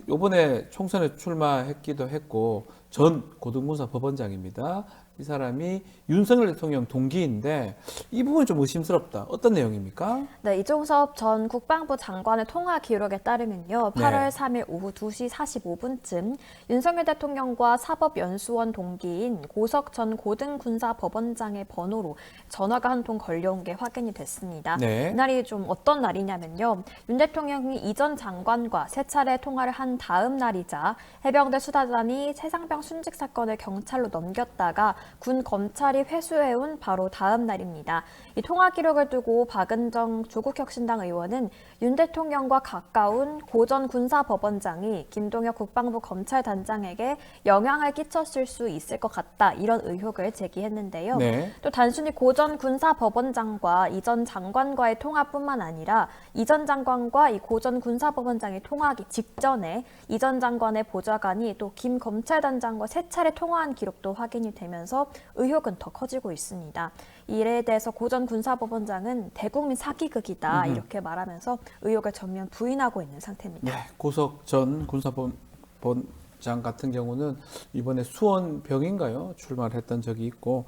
요번에 총선에 출마했기도 했고 전 고등군사 법원장입니다. 이 사람이 윤석열 대통령 동기인데 이 부분이 좀 의심스럽다. 어떤 내용입니까? 네, 이종섭 전 국방부 장관의 통화 기록에 따르면요. 8월 3일 오후 2시 45분쯤 윤석열 대통령과 사법연수원 동기인 고석 전 고등군사법원장의 번호로 전화가 한 통 걸려온 게 확인이 됐습니다. 네. 이날이 좀 어떤 날이냐면요. 윤 대통령이 이 전 장관과 세 차례 통화를 한 다음 날이자 해병대 수사단이 최상병 순직 사건을 경찰로 넘겼다가 군 검찰이 회수해온 바로 다음 날입니다. 이 통화 기록을 두고 박은정 조국혁신당 의원은 윤 대통령과 가까운 고 전 군사법원장이 김동혁 국방부 검찰단장에게 영향을 끼쳤을 수 있을 것 같다 이런 의혹을 제기했는데요. 네. 또 단순히 고 전 군사법원장과 이 전 장관과의 통화뿐만 아니라 이 전 장관과 이 고 전 군사법원장이 통화하기 직전에 이 전 장관의 보좌관이 또 김 검찰단장과 세 차례 통화한 기록도 확인이 되면서 의혹은 더 커지고 있습니다. 이에 대해서 고 전 군사법원장은 대국민 사기극이다 이렇게 말하면서 의혹을 전면 부인하고 있는 상태입니다. 네, 고석 전 군사법원장 같은 경우는 이번에 수원병인가요? 출마를 했던 적이 있고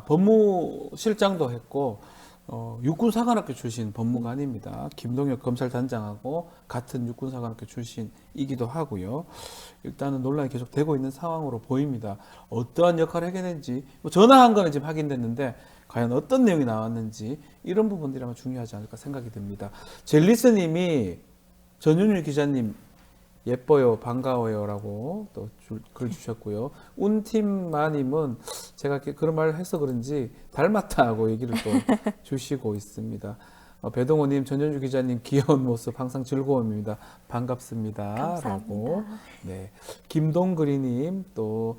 법무실장도 했고 육군사관학교 출신 법무관입니다. 김동혁 검찰단장하고 같은 육군사관학교 출신이기도 하고요. 일단은 논란이 계속 되고 있는 상황으로 보입니다. 어떠한 역할을 하게 된지 전화한 거는 지금 확인됐는데 과연 어떤 내용이 나왔는지 이런 부분들이 아마 중요하지 않을까 생각이 듭니다. 젤리스님이 전윤일 기자님 예뻐요, 반가워요라고 또 글 주셨고요. 운팀마님은 제가 그런 말을 해서 그런지 닮았다고 얘기를 또 주시고 있습니다. 배동호님, 전현주 기자님 귀여운 모습 항상 즐거움입니다. 반갑습니다. 감사합니다. 라고. 네, 김동그리님 또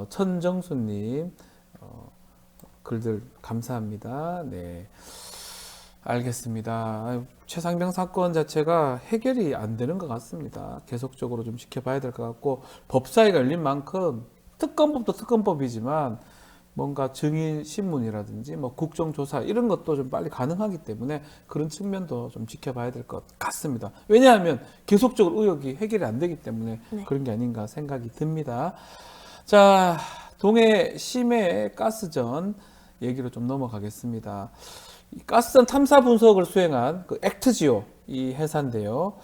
천정수님 글들 감사합니다. 네. 알겠습니다. 최상병 사건 자체가 해결이 안 되는 것 같습니다. 계속적으로 좀 지켜봐야 될 것 같고 법사위가 열린 만큼 특검법도 특검법이지만 뭔가 증인 신문이라든지 뭐 국정조사 이런 것도 좀 빨리 가능하기 때문에 그런 측면도 좀 지켜봐야 될 것 같습니다. 왜냐하면 계속적으로 의혹이 해결이 안 되기 때문에 그런 게 아닌가 생각이 듭니다. 자, 동해 심해 가스전 얘기로 좀 넘어가겠습니다. 가스전 탐사 분석을 수행한 그 액트지오 이 회사인데요.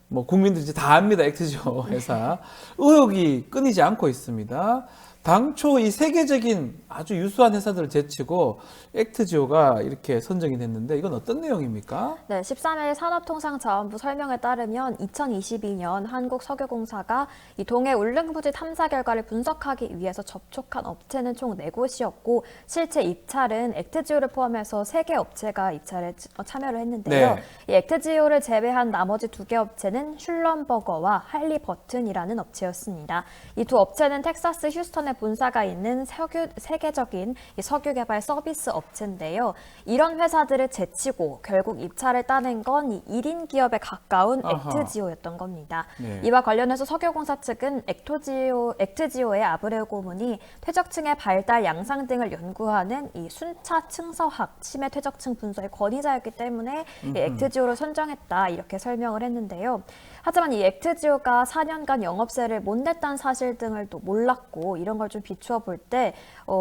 뭐 국민들이 이제 다 압니다. 액트지오 회사. 의혹이 끊이지 않고 있습니다. 당초 이 세계적인 아주 유수한 회사들을 제치고 액트지오가 이렇게 선정이 됐는데 이건 어떤 내용입니까? 네, 13일 산업통상자원부 설명에 따르면 2022년 한국석유공사가 이 동해 울릉부지 탐사 결과를 분석하기 위해서 접촉한 업체는 총 4곳이었고 실제 입찰은 액트지오를 포함해서 3개 업체가 입찰에 참여를 했는데요. 네. 이 액트지오를 제외한 나머지 2개 업체는 슐럼버거와 할리버튼이라는 업체였습니다. 이 두 업체는 텍사스 휴스턴에 본사가 있는 세계적인 이 석유 개발 서비스 업체인데요. 이런 회사들을 제치고 결국 입찰을 따낸 건 이 1인 기업에 가까운 아하. 액트지오였던 겁니다. 네. 이와 관련해서 석유공사 측은 액트지오의 아브레우 고문이 퇴적층의 발달 양상 등을 연구하는 이 순차 층서학 심해 퇴적층 분석의 권위자였기 때문에 이 액트지오를 선정했다 이렇게 설명을 했는데요. 하지만 이 액트지오가 4년간 영업세를 못 냈다는 사실 등을 또 몰랐고 이런 걸 좀 비추어 볼 때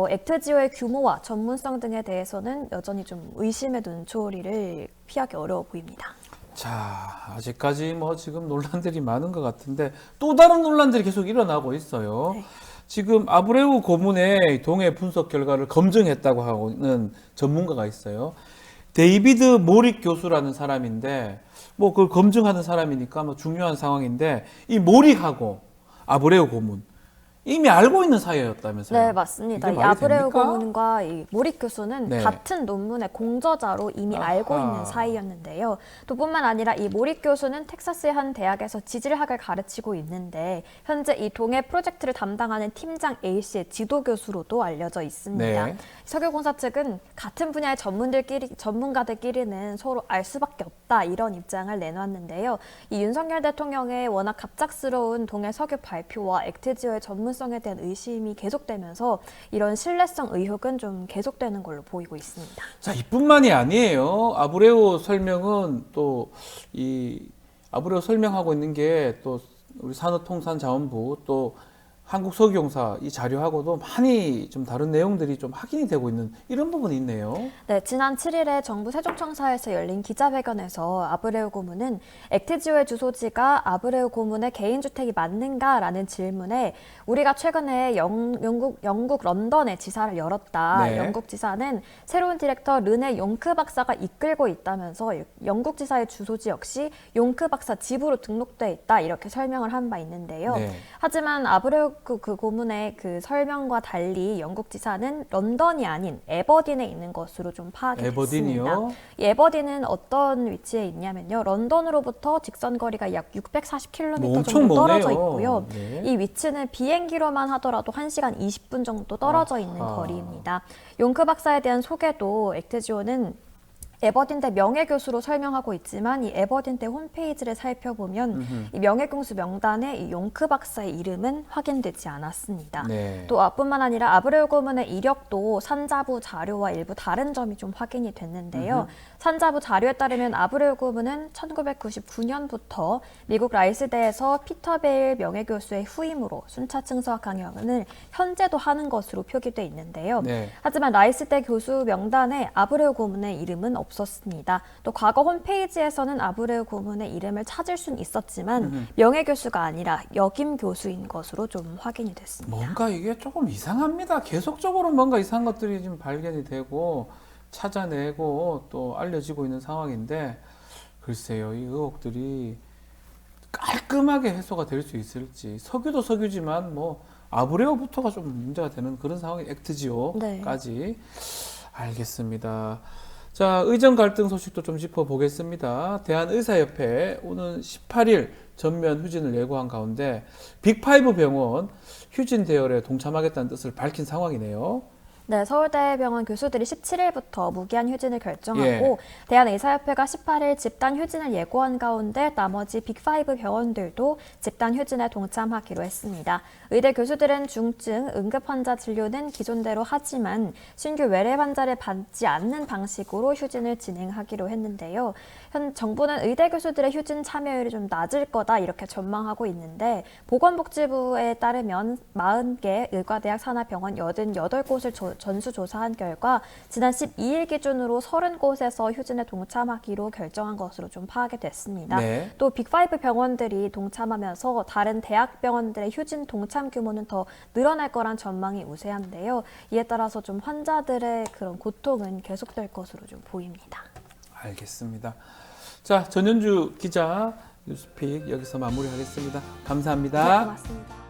액트지오의 규모와 전문성 등에 대해서는 여전히 좀 의심의 눈초리를 피하기 어려워 보입니다. 자, 아직까지 뭐 지금 논란들이 많은 것 같은데 또 다른 논란들이 계속 일어나고 있어요. 네. 지금 아브레우 고문의 동해 분석 결과를 검증했다고 하는 전문가가 있어요. 데이비드 모릭 교수라는 사람인데 뭐 그걸 검증하는 사람이니까 뭐 중요한 상황인데 이 모릭하고 아브레우 고문 이미 알고 있는 사이였다면서요? 네, 맞습니다. 이게 이 말이 아브레우 됩니까? 고문과 이 모릭 교수는 네. 같은 논문의 공저자로 이미 알고 아하. 있는 사이였는데요. 또 뿐만 아니라 이 모릭 교수는 텍사스의 한 대학에서 지질학을 가르치고 있는데 현재 이 동해 프로젝트를 담당하는 팀장 A씨의 지도 교수로도 알려져 있습니다. 네. 석유공사 측은 같은 분야의 전문가들끼리는 서로 알 수밖에 없다 이런 입장을 내놨는데요. 이 윤석열 대통령의 워낙 갑작스러운 동해 석유 발표와 액트지오의 전문성에 대한 의심이 계속되면서 이런 신뢰성 의혹은 좀 계속되는 걸로 보이고 있습니다. 자, 이뿐만이 아니에요. 아브레우 설명은 또 이 아브레우 설명하고 있는 게 또 우리 산업통상자원부 또 한국석유공사 이 자료하고도 많이 좀 다른 내용들이 좀 확인이 되고 있는 이런 부분이 있네요. 네, 지난 7일에 정부 세종청사에서 열린 기자회견에서 아브레우 고문은 액트지오의 주소지가 아브레우 고문의 개인주택이 맞는가라는 질문에 우리가 최근에 영국 런던에 지사를 열었다. 네. 영국 지사는 새로운 디렉터 르네 용크 박사가 이끌고 있다면서 영국 지사의 주소지 역시 용크 박사 집으로 등록돼 있다. 이렇게 설명을 한 바 있는데요. 네. 하지만 아브레우 그 고문의 그 설명과 달리 영국 지사는 런던이 아닌 에버딘에 있는 것으로 좀 파악이 에버딘이요? 됐습니다. 이 에버딘은 어떤 위치에 있냐면요. 런던으로부터 직선 거리가 약 640km 뭐 엄청 정도 떨어져 머네요. 있고요. 네. 이 위치는 비행기로만 하더라도 1시간 20분 정도 떨어져 있는 아하. 거리입니다. 용크 박사에 대한 소개도 액트지오는 에버딘대 명예교수로 설명하고 있지만 이 에버딘대 홈페이지를 살펴보면 이 명예교수 명단에 이 용크 박사의 이름은 확인되지 않았습니다. 네. 또 뿐만 아니라 아브레우 고문의 이력도 산자부 자료와 일부 다른 점이 좀 확인이 됐는데요. 산자부 자료에 따르면 아브레우 고문은 1999년부터 미국 라이스대에서 피터베일 명예교수의 후임으로 순차층서학 강연을 현재도 하는 것으로 표기돼 있는데요. 네. 하지만 라이스대 교수 명단에 아브레우 고문의 이름은 없었습니다. 또 과거 홈페이지에서는 아브레우 고문의 이름을 찾을 수는 있었지만 명예교수가 아니라 역임 교수인 것으로 좀 확인이 됐습니다. 뭔가 이게 조금 이상합니다. 계속적으로 뭔가 이상한 것들이 좀 발견이 되고 찾아내고 또 알려지고 있는 상황인데 글쎄요, 이 의혹들이 깔끔하게 해소가 될 수 있을지 석유도 석유지만 뭐 아브레오부터가 좀 문제가 되는 그런 상황이 액트지오까지 알겠습니다. 자, 의정 갈등 소식도 좀 짚어보겠습니다. 대한의사협회 오는 18일 전면 휴진을 예고한 가운데 빅5 병원 휴진 대열에 동참하겠다는 뜻을 밝힌 상황이네요. 네, 서울대병원 교수들이 17일부터 무기한 휴진을 결정하고 예. 대한의사협회가 18일 집단 휴진을 예고한 가운데 나머지 빅5 병원들도 집단 휴진에 동참하기로 했습니다. 의대 교수들은 중증, 응급 환자 진료는 기존대로 하지만 신규 외래 환자를 받지 않는 방식으로 휴진을 진행하기로 했는데요. 현 정부는 의대 교수들의 휴진 참여율이 좀 낮을 거다 이렇게 전망하고 있는데 보건복지부에 따르면 40개 의과대학 산하병원 88곳을 전수조사한 결과 지난 12일 기준으로 30곳에서 휴진에 동참하기로 결정한 것으로 좀 파악이 됐습니다. 네. 또 빅5 병원들이 동참하면서 다른 대학병원들의 휴진 동참 규모는 더 늘어날 거란 전망이 우세한데요. 이에 따라서 좀 환자들의 그런 고통은 계속될 것으로 좀 보입니다. 알겠습니다. 자, 전현주 기자 뉴스픽 여기서 마무리하겠습니다. 감사합니다. 네, 고맙습니다.